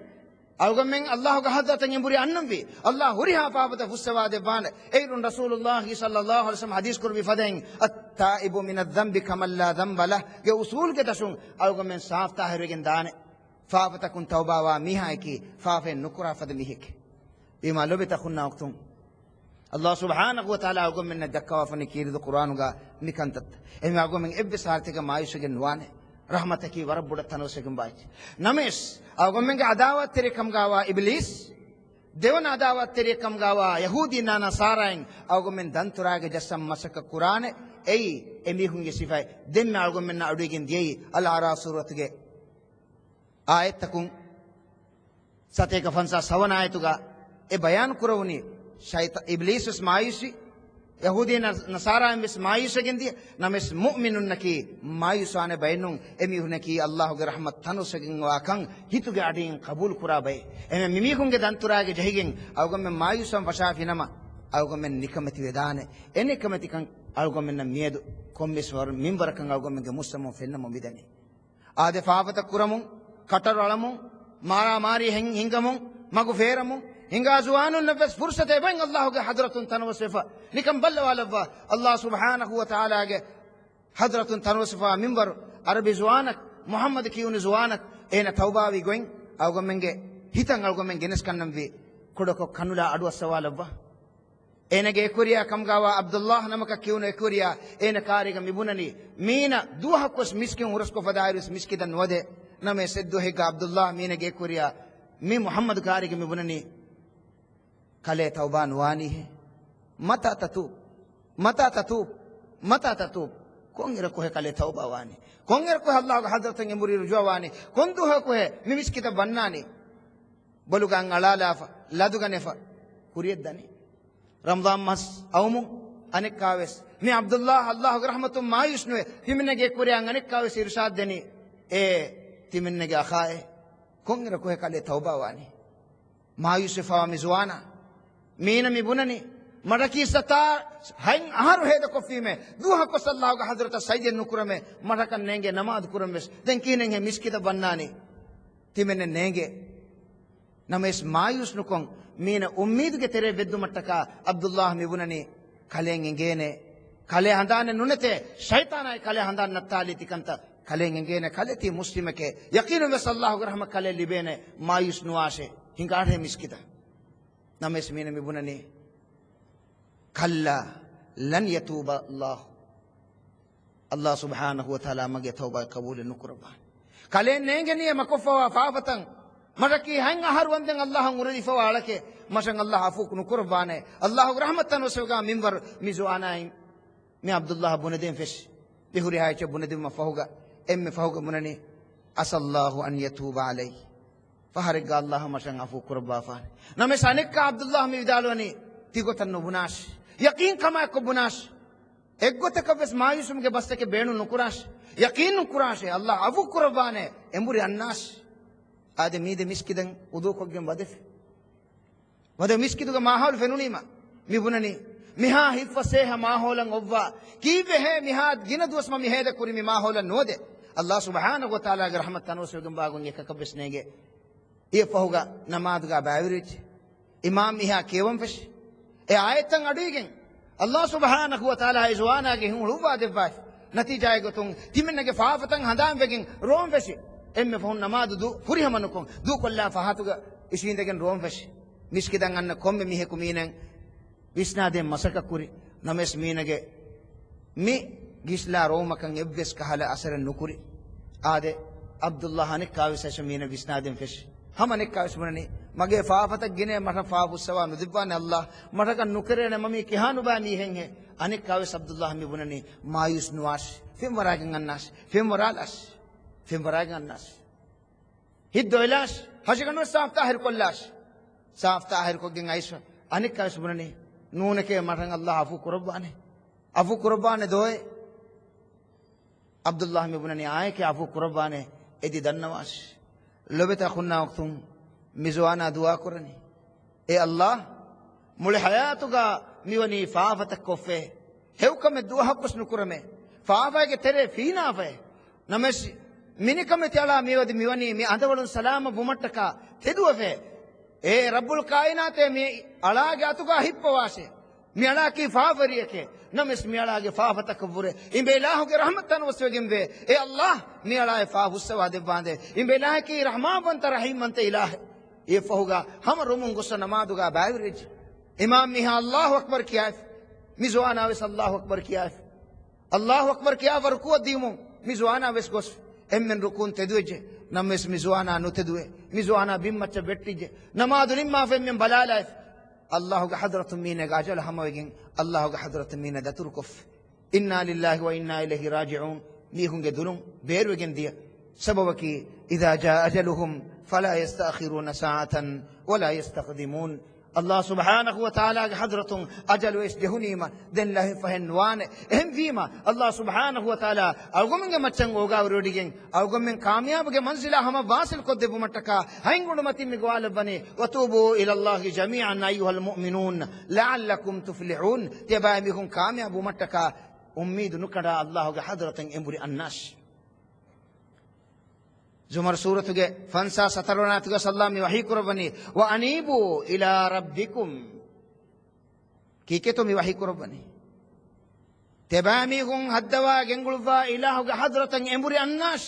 අල්ගොමෙන් අල්ලාහ්ගේ හදතෙන් යඹුරි අන්නම් වි අල්ලාහ් හුරිහා ෆාෆත ෆුස්සවා දෙවාන ඒරුන් රසූලුල්ලාහි සල්ලල්ලාහු අලයිහි වසල්ලම් හදීස් කුරබි ෆදෙන් අත්තායිබු මිනද් දම්බි කමල්ලා දම්බලා ගේ උසූල් ගේ දසුන් අල්ගොමෙන් සාෆ් තාහිරගෙන් දාන ෆාෆතකුන් තෞබාවා මිහායිකි ෆාෆෙන් නුකුරා ෆද මිහික බිමා ලොබෙත ඛුන්නා වක්තුන් අල්ලාහ් සුබ්හානහු වතාලා අල්ගොමෙන් දක්කවා ෆනි කීරිද කුර්ආනුගා නිකන්තත් එමෙ අල්ගොමෙන් එබ්බ සාර්තික මායිෂගෙන් වානේ rahmataki warabbuda tanosegum baich namesh awgomenga adawat terekam gawa iblis devana adawat terekam gawa yahudi na nasarain awgomen danturage jassam masaka qur'ane ei emihunge sifai denna awgomen na adugen diei al ara suratuge ayatakun sateka fansa sawana ayatuga e bayan kurawuni shaytan iblis ismaisi yahudi nasara mis maayusagen dia names mu'minun naki maayusane bainun emihunaki allahge rahmat tanusagen wakan hituge adin qabul kurabai eme mimihunge danturage jahigen awgomen maayusam washafinama awgomen nikamati vedane enikamati kan awgomen miedu kommeswar minbarakan awgomen muslimun fennamo bidani ade faafata kuramun kataralamun mara mari hingamun magu feramun ಹಿಂಗಾ ಜುವಾನುನ್ ನಫಸ್ ಫುರ್ಸತೆ ಬಂಗ್ ಅಲ್ಲಾಹುಗೆ ಹದ್ರತುನ್ ತನವಸಿಫ ನಿಕಂ ಬಲ್ಲವಾಲವ್ವ ಅಲ್ಲಾಹ್ ಸುಬ್ಹಾನಹು ವ ತಆಲಾಗೆ ಹದ್ರತುನ್ ತನವಸಿಫ ಮಿಂಬರ್ ಅರಬಿ ಜುವಾನಕ್ ಮುಹಮ್ಮದ್ ಕಿಯುನಿ ಜುವಾನಕ್ ಏನ ತೌಬಾವಿ ಗೊಯ್ ಅವಗೊಮ್ಮೆಂಗೆ ಹಿತಂ ಅವಗೊಮ್ಮೆಂಗೆ ಗೆನಸ್ ಕನ್ನಂವಿ ಕೊಡಕೊ ಕನುಲ ಅಡುವ ಸವಾಲವ್ವ ಏನಗೆ ಎಕುರಿಯಾ ಕಮ್ಗಾವ ಅಬ್ದುಲ್ಲಾಹ್ ನಮಕ ಕಿಯುನ ಎಕುರಿಯಾ ಏನ ಕಾರಿಗ ಮಿಬುನನಿ ಮೀನ ದೂಹಕ್ಕೊಸ್ ಮಿಸ್ಕಿನ್ ಉರಸ್ಕೊ ಫದಾಯಿರುಸ್ ಮಿಸ್ಕಿದನ್ ವದೆ ನಮೆ ಸೆದ್ದು ಹೆಗ್ಗ ಅಬ್ದುಲ್ಲಾಹ್ ಮೀನಗೆ ಎಕುರಿಯಾ ಮಿ ಮುಹಮ್ಮದ್ ಕಾರಿಗೆ ಮಿಬುನನಿ ಕಲೆ ತೌಬಾ ನುವಾನಿ ಹೆ ಮತಾ ತತೂಬ್ ಕೊಂಗಿರ ಕೊಹೆ ಕಲೆ ತೌಬಾ ವಾನಿ ಕೊಂಗಿರ ಕೊಹೆ ಅಲ್ಲಾಹ್ ಹದ್ರತಂಗೆ ಮುರಿ ರುಜವಾನಿ ಕೊಂದು ಕೊಹೆ ಮಿ ಮಿಸ್ಕಿದ ಬನ್ನಾನಿ ಬಲುಗಾಂಗ್ ಅಳಾಲಾಫ ಲದುಗನೆಫ ಕುರಿಯದ್ದಾನೆ रमजान मस अवमु अनेक कावेस मैं अब्दुल्लाह अल्लाह रहमतुम मायूस नुए तिमिन्नगे कुरियांग अनेक कावेस इरशाद देनी ए तिमिन्नगे अखाए कोंगिर कोहे काले तौबा वानी मायूस फवा मिजवाना मीन मिबुननी मडकी सता हंग आहार हेद कोफी में दुहा को सल्लल्लाहु का हजरत सैयद नुकुर में मडकन नेंगे नमाज कुरमेस दें कीनेंगे मिस्कित बन्नानी तिमिन्ने नेंगे नमेस मायूस नुकोंग ಮೀನ ಉಮ್ಮೀದ್ಗೆ ತೆರೆ ಬೆದ್ದು ಮಟ್ಟಕ ಅಬ್ದುಲ್ಲಾಹ್ ಮಿಬುನನಿ ಕಲೆಂಗೆಂಗೇನೆ ಕಲೆ ಹಂದಾನೆ ನುಣತೆ ಶೈತಾನಾಯ ಕಲೆ ಹಂದಾನ ನತ್ತಾಲಿತಿಕಂತ ಕಲೆಂಗೆಂಗೇನೆ ಕಲೆತಿ ಮುಸ್ಲಿಮಕ್ಕೆ ಯಕೀನು ವೆಸ್ ಅಲ್ಲಾಹು ರಹಮ ಕಲೆ ಲಿಬೇನೆ ಮಾಯುಸ್ ನುವಾಶೆ ಹಿಂಗಾಢೆ ಮಿಸ್ಕಿದ ನಮೇಸ್ ಮೀನ ಮಿಬುನನಿ ಕಲ್ಲ ಲನ್ ಯತೂಬ ಅಲ್ಲಾಹ್ ಸುಬ್ಹಾನಹು ವ ತಆಲಾ ಮಗೆ ತೌಬಾ ಕಬೂಲ್ ನುಕುರಬಾ ಕಲೆ ನೇಂಗೆ ನಿಯ ಮಕಫವಾ ಫಾಫತಂ मरकी हंग हर वंदंग अल्लाह मुरदी फवाल के मशंग अल्लाह अफूक नुकुरबाने अल्लाह रहमतन वसगा मिंबर मिजुआना मैं अब्दुल्लाह बुनदीन फिश बिहुरी हाय च बुनदीन मफहुगा एम फहुगा मुननी असल्लाहु अन यतूब अलै फहरग अल्लाह मशंग अफूक कुरबाफा नमे सानिक का अब्दुल्लाह मि विदालवनी तिगो तन्नु बुनाश यकीन कमा को बुनाश एगो तकबस मायूसुम के बस्ते के बेणु नुकुराश यकीन नुकुराश अल्लाह अफूक कुरबाने एंबुरी अन्नास आदे मीदे मिस्किदं उदो कोगेम वदे मिस्किदुगा माहौल फेनुनीमा मिबुननी मिहा हिफसेह माहौलं ओव्वा कीवे है मिहा गिन दुस्मा मिहेद कुरी मि माहौलन नोदे अल्लाह सुब्हानहु व तआला गे रहमत तनोसुगम बागुंगे ककबस्नेगे ये फहुगा नमादगा बावरिच इमाम मिहा केवम फिश ए आयतन अडुइगे अल्लाह सुब्हानहु व तआला इजवाना गे हुलुवा देबा नतीजा गोतुं तिमिनगे फाफतन हदाम वेगिन रोम फिश एम्मे फोन नमाद दु फुरी हमनुको दु कोल्ला फहातुगा इशिंदगन रोम फश मिस्किदंग अन्न कोम्मे मिहे कुमीनंग विस्नादे मसका कुरी नमेस मीनगे मी गिस्ला रोमकं एब्वेस कहला असर नुकुरी आदे अब्दुल्लाह ने काविस मीन विस्नादे फश हम अनेक काविस मननी मगे फाफत गिने मठ फाबुसवा नुदिबान अल्लाह मठक नुकरे ने ममी किहानुबा मी हेंगे अनेक काविस अब्दुल्लाह मी बुननी मायूस नुआश फिम वरागन अन्नास फिम वरालास फिमराग अन्नास हिद्दोइलाश हजगन साफ ताहिर को गिंगाइस अनेक कास बुननी नून के मठंग अल्लाह अफू कुर्बाने दोए अब्दुल्लाह में बुननी आए के अफू कुर्बाने एदी दन्नवास लोबेता खुन्ना वक्तुम मिजवाना दुआ कुरनी ए अल्लाह मुले हयातुगा मिवनी फाफत कोफे हेउकमे दुआ कुस्नु कुरमे फाफा के तेरे फीना फे नमेश मिनिकमे त्याला मिवद मिवनी मी अंदवळुन सलाम बुमट्टक तेदुवे ए रब्बुल कायनाते मी अळागे अतुगा हिप्पवासे मी अळाकी फावरियके नमिस मी अळागे फाफतकबुरे इंबेलाहुगे रहमतन वसवेगिंबे ए अल्लाह मी अळाए फाहुसवा दे बांदे इंबेलाह की रहमान बनत रहीम बनत इलाह ये फहुगा हम रुमुन गुस नमादुगा बावरिज इमाम मी अल्लाहु अकबर किया मिजवाना वस अल्लाहु अकबर किया वरकु दीमु मिजवाना वस गोस एम्मेन रुकुन तेदुजे नमेस मिजवाना नु तेदुए मिजवाना बिम्मच बेट्टिजे नमाज निम्मा फेम्मेन बलाला अल्लाह ग हजरत मीने गाजल हमवेगिन अल्लाह ग हजरत मीने दतुरकुफ इन्ना लिल्लाहि व इन्ना इलैहि राजिऊन मी हुंगे दुरुम बेरवेगिन दिया सबबकी इदा जा अजलुहुम फला यस्तअखिरुन साअतन वला यस्तaqdimun अल्लाह सुब्हानहु व तआला के हजरत अजल वेस देहुनीमा देन लह फहनवान एहम वीमा अल्लाह सुब्हानहु व तआला अगुमंगे मचंग होगा रोडिगे अगुमंग कामयाब के मंजिला हम वासिल को देबु मटका हंगुड मति मिगवाल बने वतूबु इलल्लाहि जमीअन अय्युहल मुमिनून लअल्लकुम तुफ्लिहून तबामिहुम कामयाब मटका उम्मीद नुकड़ा अल्लाह के हजरत एंबुरी अन्नास زمر سورة فانسا سترونات سلام وحي قربني وأنيبوا إلى ربكم كيكتو مي وحي قربني تباميهم هدوا جنقلوا إله حضرة أمبري الناس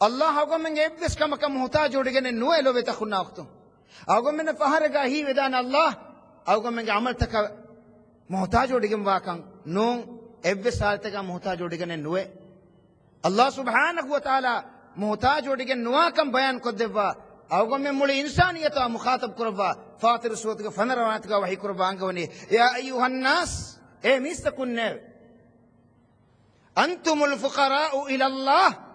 الله أقوم من يبس كما كم محتاج ودقن نوي لو بتخنا وقتو أقوم من فهرجا هي ودان الله أقوم من عمل تك محتاج ودقن واقع نون يبس حالتك محتاج ودقن نوي الله سبحانه وتعالى محتاج ودقن نوا كم بيان كدوا أقوم من مولي إنسانية مخاطب كربا فاطر سوتك فنرانتك وحي كربا عنكوني يا أيها الناس إيه ميستكون أنتم الفقراء إلى الله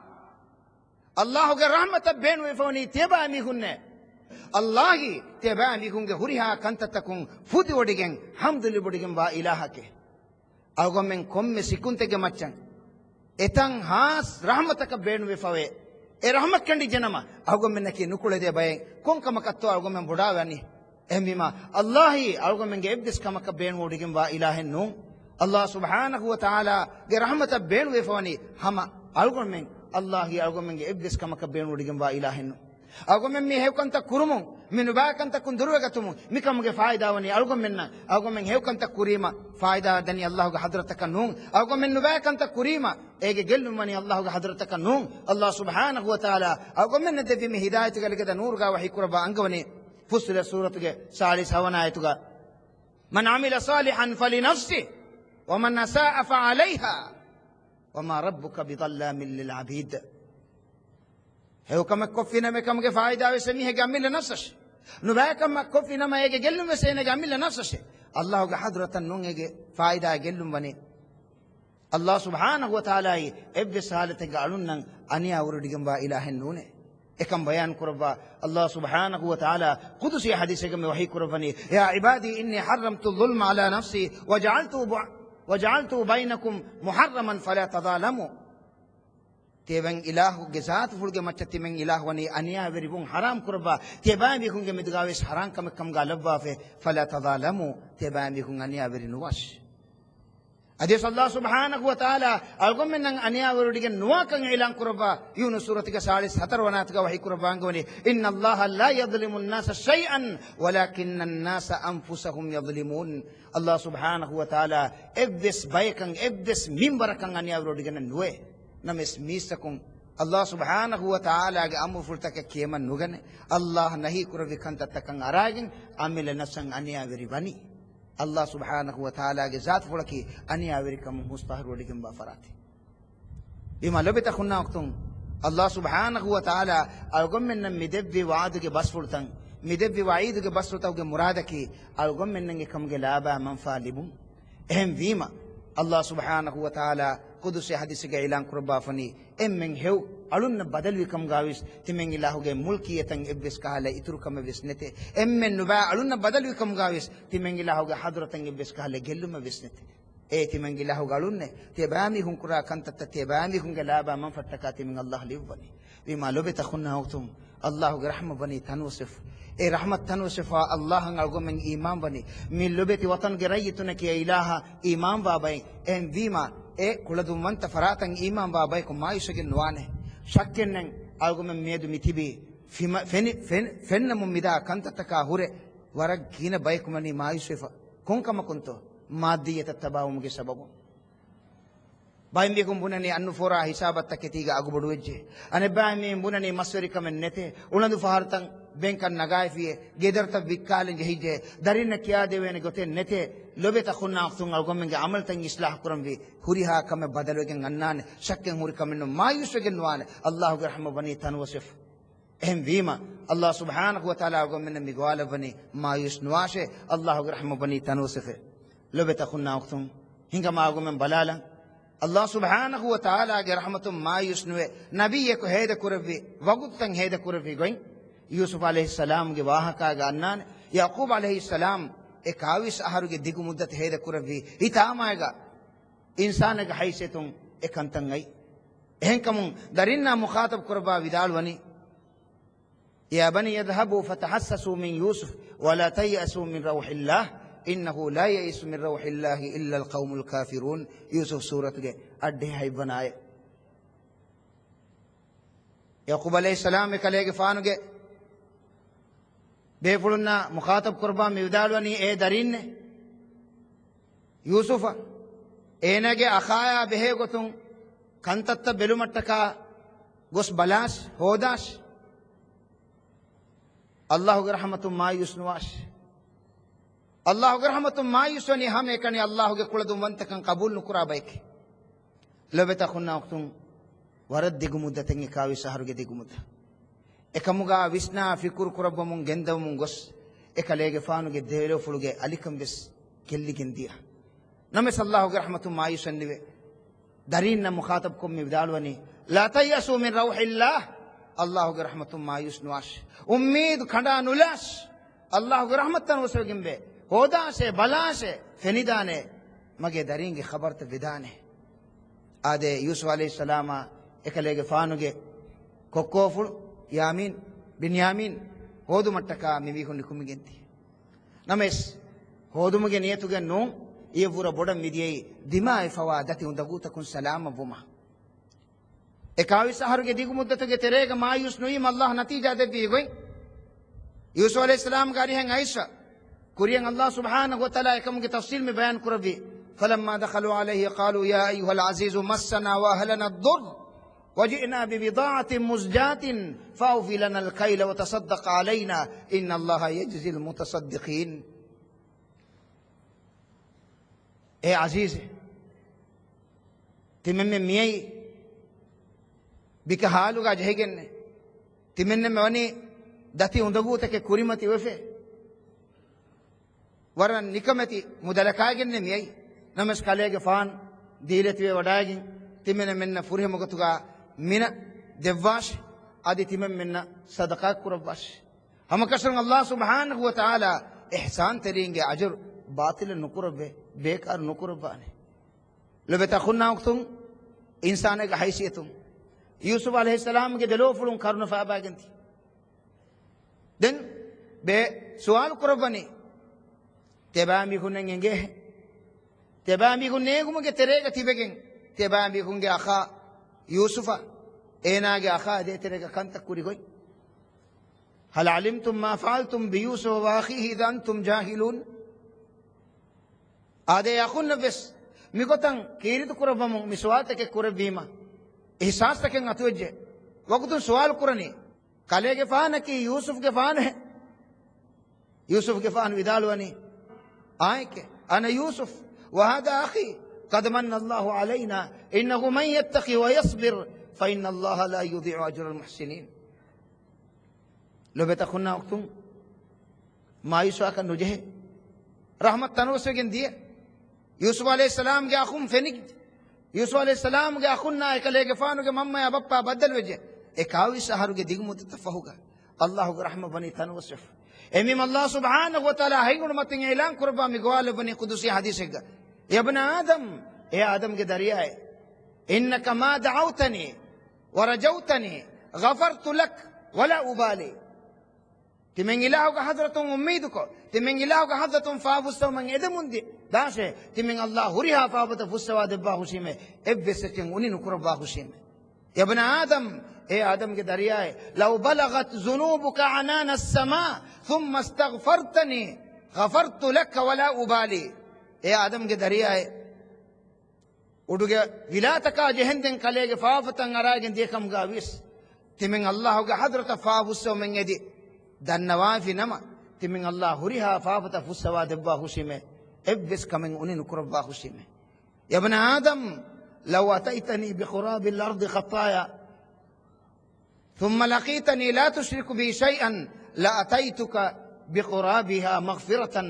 الله رحمة بين وفوني تبا ميهن الله تبا ميهن هريها كنت تكون فودي وديجن حمد لله وديجن با إلهك أقوم من كم سكون تجمعن إتان هاس رحمتك بين وفوي رحمة كندي جنما أقوم من نكى نقول ده باي كون كم كتو أقوم من بڑا واني أميما الله أقوم من جيبدس كم كبين وديجن با إله النوم الله سبحانه وتعالى رحمة بين وفوني هما أقوم من الله أقوم من إبليس كما كبين وديجن با إلهنا أقوم من هيو كنت كرمون من باك كنت كندروا كتوم مكم فايدة وني أقوم منا أقوم من هيو كنت كريمة فايدة دني الله حضرتك نون أقوم من باك كنت كريمة إيجي قل مني الله حضرتك نون الله سبحانه وتعالى أقوم من ندفي من هداية قال كذا نور قا وحي كربا أنقوني فصل سورة سالس هوانا آيتها من عمل صالحا فلنفسه ومن أساء فعليها وما ربك بظلام للعبيد هو كما كفينا ما كم فايدة وسميه جميل نفسه نبأ كما كفينا ما يجي جلهم وسينا جميل نفسه الله كحضرة النون يجي فايدة جلهم بني الله سبحانه وتعالى إبس حالة قالون أني أورد جنبا إله النون إكم بيان كربا الله سبحانه وتعالى قدسي حديث كم وحي كربني يا عبادي إني حرمت الظلم على نفسي وجعلته بينكم محرما فلا تظالموا تبين إله جزات فلك ما تتمين إله وني أنيا بريبون حرام كربا تبين بيكون جمدغاويس حرام كم غالبا فلا تظالموا تبين بيكون أنيا برينواش أديس الله سبحانه وتعالى ألقم من أنيا وروديكن نواكن إعلان كربا يونس سورة 47 وحي كربا عنقوني إن الله لا يظلم الناس شيئا ولكن الناس أنفسهم يظلمون الله سبحانه وتعالى إبدس بايكن إبدس منبركن أنيا وروديكن نوي نمس ميسكم الله سبحانه وتعالى أمر فرتك كيما نوغن الله نهي كربي كنت تكن أراجن أمل نسن أنيا وريباني الله سبحانه وتعالى ذات فلكي أني أوريكم مستهر ولكم بافراتي بما لبت خنا وقتم الله سبحانه وتعالى أقوم من مدبي وعدك بس فلتن مدبي وعيدك بس فلتوك مرادك أقوم من كم جلابا من فالبون أهم فيما الله سبحانه وتعالى قدس حديثك إعلان قربا فني من هو ألون بدل وكم غاويس تمن الله جه ملكية إبليس كهلا إترو كم بسنته من نبأ ألون بدل وكم غاويس تمن الله جه حضرة إبليس كهلا جلو ما بسنته تمن الله قالون تبامي هم كرا كنت تبامي هم جلابا من فتكات من الله ليبني بما لبت خنا وقتم الله رحمة بني تنوصف رحمة تنوصف الله نعلم من إيمان بني من لبت وطن جريتنا كي إله إيمان بابين بما كل دومان تفراتن إيمان بابايكم ما يسجن نوانه شكلن ألقوا من ميدو متبي فن ممدا كنت تكاهورة ورق كينا بايكم أني ما يسوف كون كما كنتو مادية تتباهم كسببهم بايم بيكم بناني أنو فورا حسابات تكتيجا أقو بدوجه أنا بايم بناني مسوري كمن نته ولندو فهرتن بينكن نجاي فيه جدر تبيكالن جهيجه دارين كيا ديوين قتين نته لبيت أخونا أختون ألقوا من عمل تاني إصلاح كرم في هوريها كم بدلوا جن عنان شكّن هوري كم إنه ما يسوي نوان الله يرحم بني تنوصف هم فيما الله سبحانه وتعالى ألقوا من مقال بني ما يسنواشه الله يرحم بني تنوصف لبيت أخونا أختون هنگا ما ألقوا من بلالا الله سبحانه وتعالى رحمة ما يسنوه نبيه کو هيدا كرفي وقت تنگ هيدا كرفي گوين يوسف عليه السلام کے واہا کا گانان يعقوب عليه السلام اکاویس احرو کے دیگو مدت هيدا كرفي اتام آئے گا انسان کا حیثیتوں اکانتن گئی اہنکمون درنا مخاطب کربا ودال ونی يا بني يذهبوا فتحسسوا من يوسف ولا تيأسوا من روح الله إنه لا يئس من روح الله إلا القوم الكافرون يوسف سورة کے اڈھے ہے بنائے ಯಾಕೂಬ್ ಅಲೈಹಿಸ್ಸಲಾಂ ಕಲೆಗೆ ಫಾನುಗೆ ಬೇಫುಳುನ್ನ ಮುಖಾತಬ್ ಕುರ್ಬಾ ಮಿವಿದಾಳುವನಿ ಏ ದರಿನ್ನೆ ಯೂಸುಫ ಏನಗೆ ಅಖಾಯ ಬೆಹೆ ಗೊತ್ತುಂ ಕಂತತ್ತ ಬೆಲುಮಟ್ಟಕ ಗೊಸ್ ಬಲಾಶ್ ಹೋದಾಶ್ ಅಲ್ಲಾಹುಗೆ ರಹಮತು ಮಾಯುಸ್ನುವಾಶ್ ಅಲ್ಲಾಹುಗೆ ರಹಮತು ಮಾಯುಸ್ವನಿ ಹಮೆ ಕಣಿ ಅಲ್ಲಾಹುಗೆ ಕುಳದು ಮಂತಕಂ ಕಬೂಲ್ ನುಕುರಾ ಬೈಕೆ ಲೊಬೆತ ಖುನ್ನಾ ಉಕ್ತುಂ ವರದ್ ದಿಗುಮುದ್ದ ತೆಂಗಿ ಕಾವಿ ಸಹರುಗೆ ದಿಗುಮುದ್ದ ಎಕಮುಗ ವಿಸ್ನಾ ಫಿಕುರ್ ಕುರಬ್ಬಮುಂ ಗೆಂದವಮುಂ ಗೊಸ್ ಎಕಲೇಗೆ ಫಾನುಗೆ ದೇಲೋ ಫುಳುಗೆ ಅಲಿಕಂ ಬೆಸ್ ಕೆಲ್ಲಿಗೆಂದಿಯ ನಮೆ ಸಲ್ಲಾಹುಗೆ ರಹಮತು ಮಾಯುಸನ್ನಿವೆ ದರೀನ್ನ ಮುಖಾತಬ್ ಕೊಮ್ಮಿ ವಿದಾಳುವನಿ ಲಾ ತಯ್ಯಸು ಮಿನ್ ರೌಹಿಲ್ಲಾಹ್ ಅಲ್ಲಾಹುಗೆ ರಹಮತು ಮಾಯುಸ್ನುವಾಶ್ ಉಮ್ಮೀದ್ ಖಂಡಾ ನುಲಾಶ್ ಅಲ್ಲಾಹುಗೆ ರಹಮತ್ತನ ಉಸಗಿಂಬೆ ಹೋದಾಶೆ ಬಲಾಶೆ ಫೆನಿದಾನೆ ಮಗೆ ದರಿಂಗೆ ಖಬರ್ತ ವಿಧಾನೆ ಆದೆ ಯೂಸುಫ್ ಅಲೈಹಿಸ್ಸಲಾಮ ಎಕಲೆಗೆ ಫಾನುಗೆ ಕೊಕ್ಕೋಫುಳು ಯಾಮೀನ್ ಬಿನ್ಯಾಮೀನ್ ಹೋದು ಮಟ್ಟಕ ಮಿವಿಹುಂಡಿ ಕುಮ್ಮಿಗೆಂತಿ ನಮೇಶ್ ಹೋದುಮಗೆ ನಿಯತುಗೆ ನೋ ಈ ಊರ ಬೊಡ ಮಿದಿಯೈ ದಿಮಾಯ್ ಫವಾ ದತಿ ಉಂದಗೂತಕುನ್ ಸಲಾಮ ಬುಮ ಎಕಾವಿ ಸಹರುಗೆ ದಿಗು ಮುದ್ದತುಗೆ ತೆರೆಗ ಮಾಯೂಸ್ ನುಯಿಮ್ ಅಲ್ಲಾಹ್ ನತೀಜಾ ದೆಬ್ಬಿ ಗೊಯ್ ಯೂಸುಫ್ ಅಲೈಹಿಸ್ಸಲಾಂ ಗಾರಿ ಹೆಂಗ್ ಐಶಾ ಕುರಿಯಂಗ್ ಅಲ್ಲಾಹ್ ಸುಬ್ಹಾನಹು ವ ತಆಲಾ ಎಕಮ್ಗೆ ತಫ್ಸೀಲ್ ಮೆ ಬಯಾನ್ ಕುರಬಿ فلما دخلوا عليه قالوا يا أيها العزيز مسنا وأهلنا الضر وجئنا ببضاعة مزجاة فأوفي لنا الكيل وتصدق علينا إن الله يجزي المتصدقين اے عزیز تمن میئی بك حالوغا جهگن تمن مونی دتی اندگوت کے kuriمتی وفے ورن نکمتی مدلکاگن میئی ನಮಸ್ ಕಲೆಗೆ ಫಾನ್ ದೀಲತಿವೆ ವಡಾಗಿ ತಿಮ್ಮೆನ ಮೆನ್ನ ಫುರಿಹ ಮುಗತುಗ ಮಿನ ದೆವ್ವಾಶ್ ಆದಿ ತಿಮ್ಮೆನ ಮೆನ್ನ ಸದಕಾ ಕುರವಾಶ್ ಹಮ ಕಸರಂ ಅಲ್ಲಾಹ್ ಸುಬ್ಹಾನಹು ವ ತಆಲಾ ಇಹ್ಸಾನ್ ತರಿಂಗೆ ಅಜರ್ ಬಾತಿಲ ನುಕುರಬೆ ಬೇಕಾರ ನುಕುರಬಾನೆ ಲಬೆತ ಖುನ್ನಾ ಉಕ್ತುಂ ಇನ್ಸಾನಗೆ ಹೈಸಿಯತುಂ ಯೂಸುಫ್ ಅಲೈಹಿಸ್ಸಲಾಂ ಗೆ ದೆಲೋ ಫುಳುಂ ಕರ್ನ ಫಾಬಾಗಂತಿ ದೆನ್ ಬೆ ಸುವಾಲ್ ಕುರಬನಿ ತೆಬಾಮಿ ಖುನ್ನಂಗೆ تبامي كن نيغم کے تريگا تيبگن تبامي كن کے اخا يوسف اينا کے اخا دے تريگا كان تكوري گوي هل علمتم ما فعلتم بيوسف واخيه اذا انتم جاهلون ادے اخن بس ميگوتن كيريت كوربم مسوات کے كوربيما احساس تکن اتوجه وقت سوال قرني کالے کے فان کی يوسف کے فان ہے يوسف کے فان ودالوني آئے کہ انا يوسف وهذا أخي قد من الله علينا إنه من يتقي ويصبر فإن الله لا يضيع أجر المحسنين لو بتخنا وقتم ما يسواك النجه رحمة تنوسجن دي يوسف عليه السلام جاء أخم فنك يوسف عليه السلام جاء أخونا إكليك فانو جاء ماما يا بابا بدل وجه إكاوي سهرو جاء ديغم تتفهوغا الله رحمة بني تنوسف امام الله سبحانه وتعالى هيغون متن اعلان قربا مغوال بني قدسي حديثك يا ابن آدم يا آدم کے دریائے إنك ما دعوتني ورجوتني غفرت لك ولا أبالي تمن إلهك حضرة أميدك تمن إلهك حضرة فافستو من إدمون دي داشة تمن الله هريها فافت فستوا دباه شيمة إبسة وني نكرباه شيمة يا ابن آدم يا آدم کے دریائے لو بلغت ذنوبك عنان السماء ثم استغفرتني غفرت لك ولا أبالي اے آدم کے دریائے اڑگے ولاتکا جہندن کلیگے فافتن اراگن دیکھم گاویس تمن اللہ کے حضرت فافسو من یدی دن نوافی نما تمن اللہ ہریہا فافت فسوا دبا خوشی میں ابس کمن انہیں نکربا خوشی میں یا ابن آدم لو اتیتنی بقراب الارض خطایا ثم لقیتنی لا تشرک بی شیئا لاتیتک بقرابها مغفرتا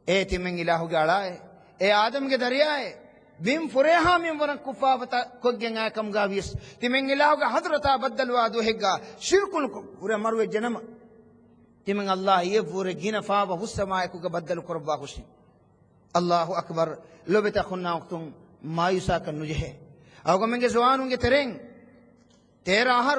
اے تمن الہو گاڑائے اے آدم کے دریائے بیم فریہا من ورن کفافتا کگیں آکم گاویس تمن الہو گا حضرتا بدل وادو ہگا شرکن کو پورے مروے جنم تمن اللہ یہ پورے گین فاوا حسمائے کو بدل قربا خوشی اللہ اکبر لو بتا خنا وقتم مایوسا کا نجھے او گمن کے زوانوں کے تریں تیرا ہر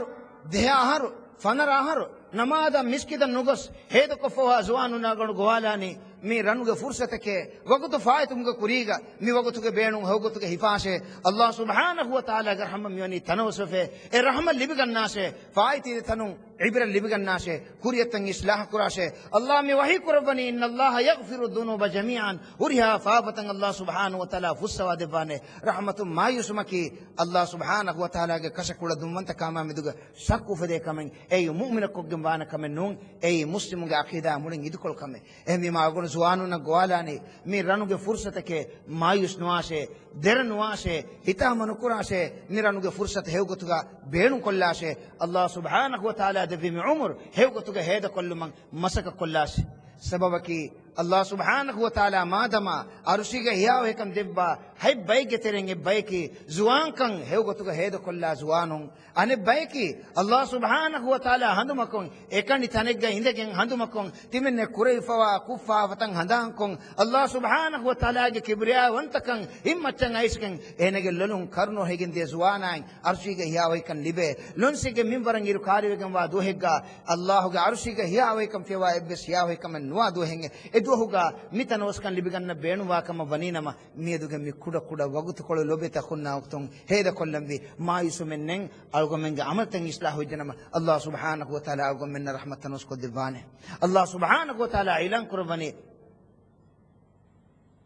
دہا ہر فنر ہر نمادا مسکدا نگس ہید کو فوا زوانوں ناگن گوالانی mi ranuge fursatake wagutu faayitumge kuriga mi wagutuge beenun hogutuge hifashe Allah subhanahu wa ta'ala gar hamma miwani tanawsofe e rahma libigannashe faayiti tanun ibra libigannashe kuriyatan islah kurashe Allah mi wahi kurabani inna Allah yaghfiru dhunuba jami'an uriha faafatan Allah subhanahu wa ta'ala fussawa devane rahmatum mayusumaki Allah subhanahu wa ta'ala ge kasakula dumanta kama miduga sakku fede kamen e mu'mina koggem wana kamen nun e muslimu ge aqida mulin idukol kame e mi magun zuwanu na gwalani mi ranuge fursatake mayus nuashe der nuashe hita manukurashe mi ranuge fursat hewgotuga beenu kollashe Allah subhanahu wa ta'ala devi mi umur hewgotuga heda kolluman masaka kollashe sababaki Allah subhanahu wa ta'ala madama arushiga hiyaw hekam debba hay bayge terenge bayki zuwan kan hewgotuga heda kolla zuwanun ane bayki Allah subhanahu wa ta'ala handumakon ekani tanegga indegen handumakon timenne kurayfawa kuffa fatan handankon Allah subhanahu wa ta'ala ge kibriya wantakan himmatan aisken enege lolun karno hegen de zuwanan arushiga hiyaw hekam libe lonsige minbaran iru kariwegen wa dohegga Allah ge arushiga hiyaw hekam fewa ebbes hiyaw hekam nuwa dohenge duhuga mitanoskan libiganna beenuwa kama vaninama mieduge mi kuda kuda wagutu kolo lobeta khunna ukton heda kollambi mayusu mennen algomenga amaltan islahu janama Allah subhanahu wa ta'ala algomenna rahmatan usko divane Allah subhanahu wa ta'ala ilan kurbani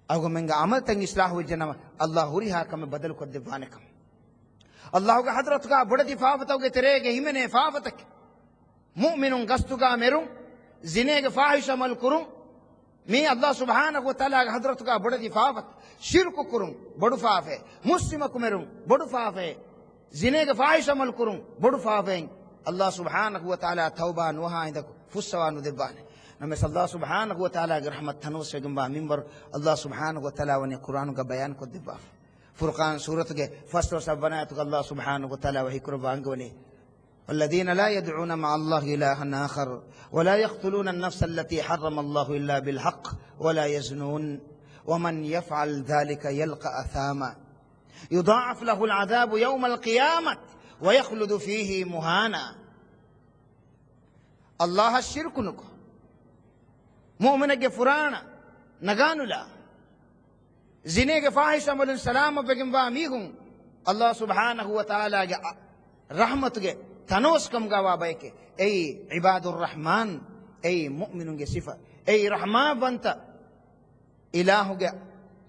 algomenga amaltan islahu janama Allah huriha kama badal ko divane kam Allah ga hadrat ka bodati faafatoge terege himene faafatak mu'minun gastuga merun zinege fahisha mal kurun mi Allah subhanahu wa ta'ala hadratuka bodati faafat shirku kurun bodu faafe muslima kumerun bodu faafe zinege fahisha mal kurun bodu faafe Allah subhanahu wa ta'ala tauba nuha inda fussawanu debane name Allah subhanahu wa ta'ala rahmat tanus gamba minbar Allah subhanahu wa ta'ala wani Qur'an ka bayan ko debba Furqan surat ge first sabbanatu Allah subhanahu wa ta'ala wahi kurba angwani والذين لا يدعون مع الله إلها آخر ولا يقتلون النفس التي حرم الله إلا بالحق ولا يزنون ومن يفعل ذلك يلقى أثاما يضاعف له العذاب يوم القيامة ويخلد فيه مهانا الله الشرك نكو مؤمن جفرانا نغانو لا زينيك فاحش عمل السلام بجنبا ميهم الله سبحانه وتعالى رحمته تنوسكم غوا بايكي اي عباد الرحمن اي مؤمنون صفه اي رحمه بنت الهو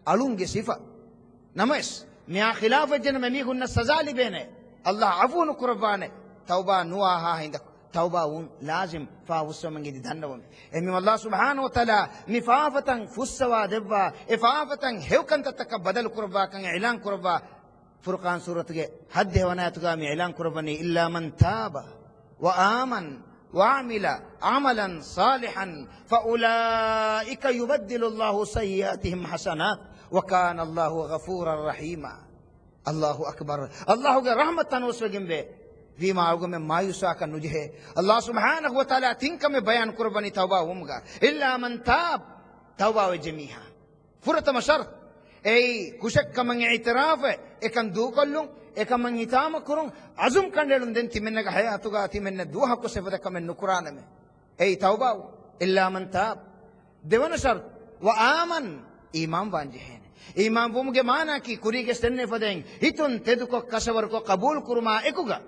الون صفه نمس ميا خلاف جن ميغن سزا لبينه الله عفو قربانه توبه نواها عندك توبه لازم فاوسمنگي دندوم امي الله سبحانه وتعالى مفافتا فسوا دبا افافتا هوكنت تك بدل قربا كان اعلان قربا فرقان سورة حد وناتك من إعلان قرباني إلا من تاب وآمن وعمل عملا صالحا فأولئك يبدل الله سيئاتهم حسنات وكان الله غفورا رحيما الله أكبر الله رحمة وسوجن به فيما أقول من ما يساك النجه الله سبحانه وتعالى تنكم بيان قرباني توبة ومغا إلا من تاب توبة جميعا فرط مشرط اي كشك من اعتراف اكن دو كلون اكن من اتام كرون عزم كندلون دن تمنك حياتك تمن دوها كسفدك من نقران में اي توبه الا من تاب देवन शर्त व आमन ईमान वांजहेन ईमान बुमगे माना की कुरी के सन्ने फदें हितुन तेदु को कसवर को कबूल कुरमा एकुगा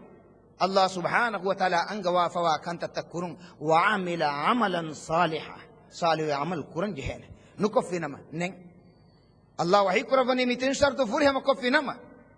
अल्लाह सुब्हानहु व तआला अंगवा फवा कंत तकुरुन व आमिल अमलन सालिहा सालिह अमल कुरन जहेन नुकफिनमा नें Allah wahi kurabani mitin shartu furi hama kofi nama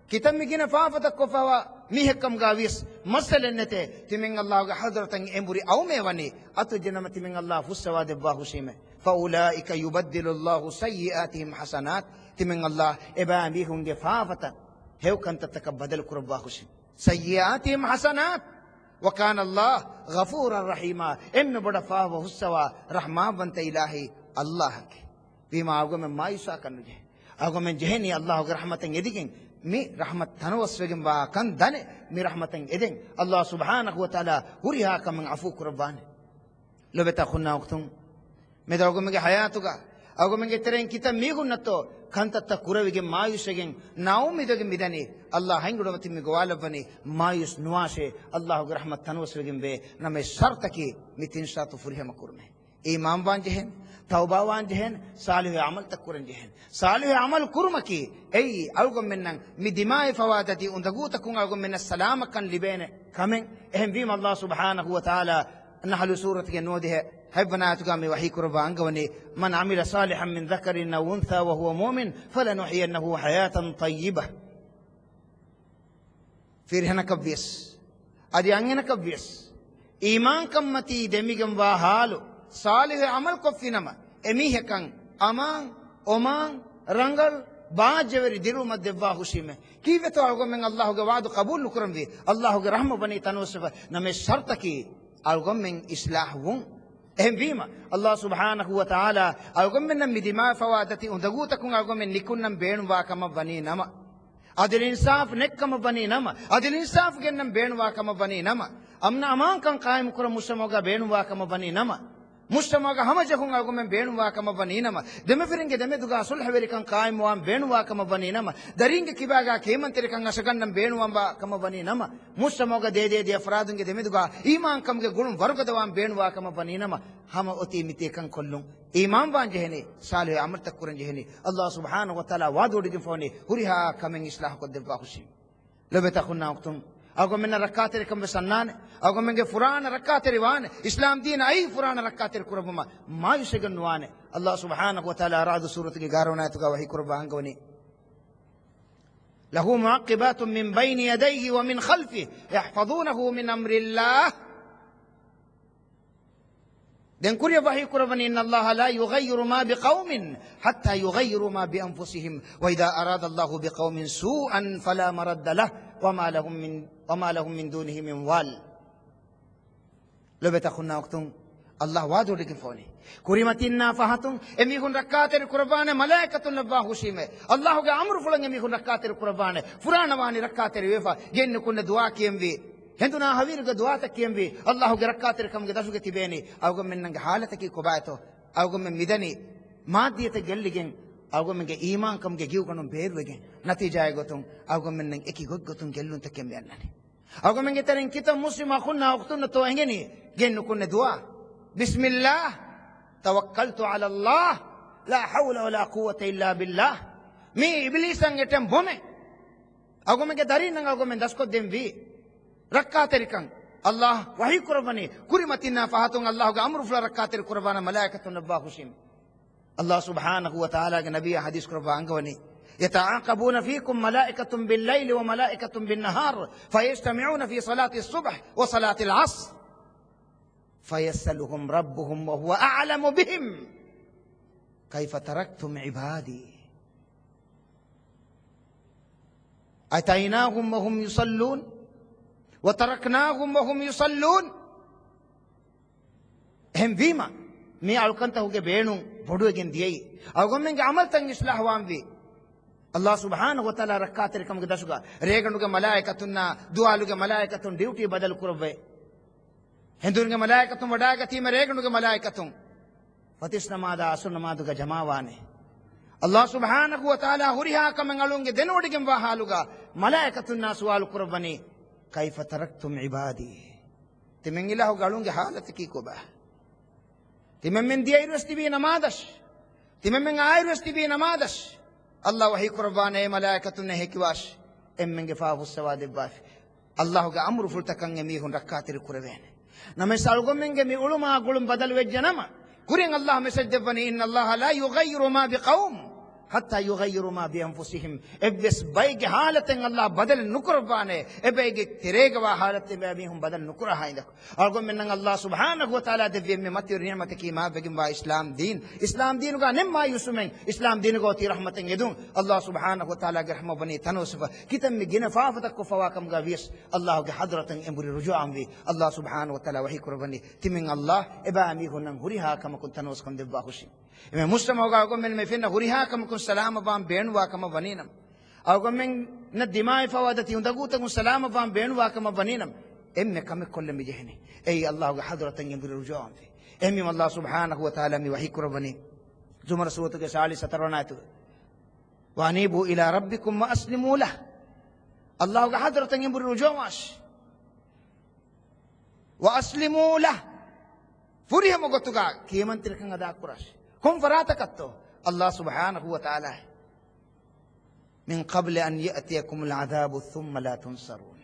kitam migina faafata kofawa mihekam gavis masalennete timin Allah ga hadratan emuri aw mewani atu janama timin Allah fussawa debba husime fa ulaika yubaddilu Allah sayyi'atihim hasanat timin Allah ebamihum ge faafata hewkanta takabbadal kurabba husim sayyi'atihim hasanat wa kana Allah ghafuran rahima em bada faawa hussawa rahman banta ilahi Allah ke bima agome maisa kanuje agome jehni Allah ge rahmatan edigen mi rahmat tanawaswegen ba kan dane mi rahmatan eden Allah subhanahu wa ta'ala huriha kam afu qurbane lobeta khunna waqtum me dagome ge hayatuga agome ge teren kita mi gunnato kantata kuravige mayusegen naumidege midani Allah hangudamati mi gowalabani mayus nuashe Allah ge rahmat tanawaswegen be name shartaki mitin shatu furihama kurme imam ban jehen tawbawan jehen salih amal takuran jehen salih amal kurmaki ei algom mennan mi dimai fawadati undagu takun algom menna salama kan libene kamen ehem bim Allah subhanahu wa ta'ala nahlu surati genodihe haybanaatuga mi wahi kurba angawani man amila salihan min dhakarin aw untha wa huwa mu'min falanuhyiyannahu hayatan tayyibah firhana kabis adi angena kabis iman kammati demigam wa halu salih amal kofinama emihekan aman oman rangal baajeveri diru madevwa hushime kiveto algomen Allah ge waadu qabul nukuramvi Allah ge rahma bani tanusfa name shartaki algomen islahun ehbima Allah subhanahu wa ta'ala algomen midima fawadati undagutakun algomen nikunnan beenwa kama bani nama adil insaf nekkama bani nama adil insaf gennam beenwa kama bani nama amna aman kan qaim kuram musamoga beenwa kama bani nama mushamaga hamajahun algomen beenwa kama baninama demefiringe demeduga sulhveri kan qaim wan beenwa kama baninama daringe kibaga kemantere kan asagannam beenwa kama baninama mushamaga de afradunge demeduga iman kamge gulum wargadawan beenwa kama baninama hama oti mite kan kollum iman wan jehne salih amal takuran jehne Allah subhanahu wa ta'ala wadodigin fone huriha kamen islah ko debba khushi labeta khunna waqtum algomen rakatere kam sannan algomen ge furana rakatere wan islam din ai furana rakatere kurabuma mayusegan wan Allah subhanahu wa ta'ala arad surat ge garona tuga wahi kurba angawni lahu muaqibatun min bayni yadayhi wa min khalfihi yahfazunahu min amri Allah den kuriya wahi kurabani inna Allah la yughayyiru ma biqaumin hatta yughayyiru ma bi anfusihim wa idha arada Allah biqaumin su'an fala maradda lahu وما لهم من دونه من وال لو بتخنا وقتم الله وادو لكفوني كريمتنا فهتم اميكون ركعتر قربان ملائكه الله حشيمه الله کے امر فلن اميكون ركعتر قربان فران واني ركعتر وفا ген كن دعا كيمبي هندنا حوير کے دعا تک كيمبي الله کے ركعتر کم کے دسو کے تبيني اوغ منن حالت کی کوباتو اوغ من مدني مادیت گلگن algomen ge iman kam ge giu kanum beerwege natija ay gotum algomen nang eki gotum gellun takem yannani algomen ge taren kitam muslima khunna waqtun to engeni gennu kunne dua bismillah tawakkaltu ala Allah la hawla wala quwwata illa billah mi iblisan etem bome algomen ge darin nang algomen dasko demvi rakkaterikan Allah wahi qurbani kurimatina fahatun Allah ge amru fla rakkater qurbana malaikatun nabba khushim الله سبحانه وتعالى نبي حديث كربا عنقوني يتعاقبون فيكم ملائكة بالليل وملائكة بالنهار فيجتمعون في صلاة الصبح وصلاة العصر فيسألهم ربهم وهو أعلم بهم كيف تركتم عبادي أتيناهم وهم يصلون وتركناهم وهم يصلون هم بما مي alkantahu ge beenu bodugen diyei algomen ge amal tan islah wamvi Allah subhanahu wa ta'ala rakater kam ge dasuga regandu ge malaikatunna dualu ge malaikatun duty badal kurve hendun ge malaikatun wadaga time regandu ge malaikatun fatis namada asun namadu ge jamawane Allah subhanahu wa ta'ala huriha kam ngalunge denodigem wa haluga malaikatunna sual kurvani kaifa taraktum ibadi timengilahu galunge halat ki ko ba تممن دي ايرستي بي نمادش تممن ايرستي بي نمادش الله وحي قربان اي ملائكه نهكواش امن غفاف السواد باف الله غ امر فلتكن ميهن ركعتر قربان نمسال غمن غمي علماء غلم بدل وجنما كورين الله مسجدني ان الله لا يغير ما بقوم حتى يغيروا ما بانفسهم ابس بايغ حالت الله بدل نقربانه ابيغ تريغوا حالت بهم بدل نقر هايندك ارغم من الله سبحانه وتعالى دبي مت نعمتك ما بگم با اسلام دين کا نما يسمن اسلام دين کو تي رحمت يدون الله سبحانه وتعالى رحمه بني تنوسف كتم جن فافتك فواكم غويس الله حضرة امر رجوع امي الله سبحانه وتعالى وحي قربني تمن الله ابا امي هنن هريها كما كنت تنوس كم دبا خوشي مسلم ہوگا اگومن میں فين ہریہا کم کو سلام بام بینوا کم ونینم اگومن ن دماء فوادتی اندگوت کو سلام بام بینوا کم ونینم ام کم کل می جہنی اي الله حضرت ينبر رجوع ام الله سبحانه وتعالى می وحي قربني زمر سورۃ کے 17 آیت وانيبوا الى ربكم واسلموا له الله حضرت ينبر رجوع واسلموا له فريهم گتگا کیمنتر کن ادا کراش كم فراتكتو الله سبحانه وتعالى من قبل أن يأتيكم العذاب ثم لا تنصرون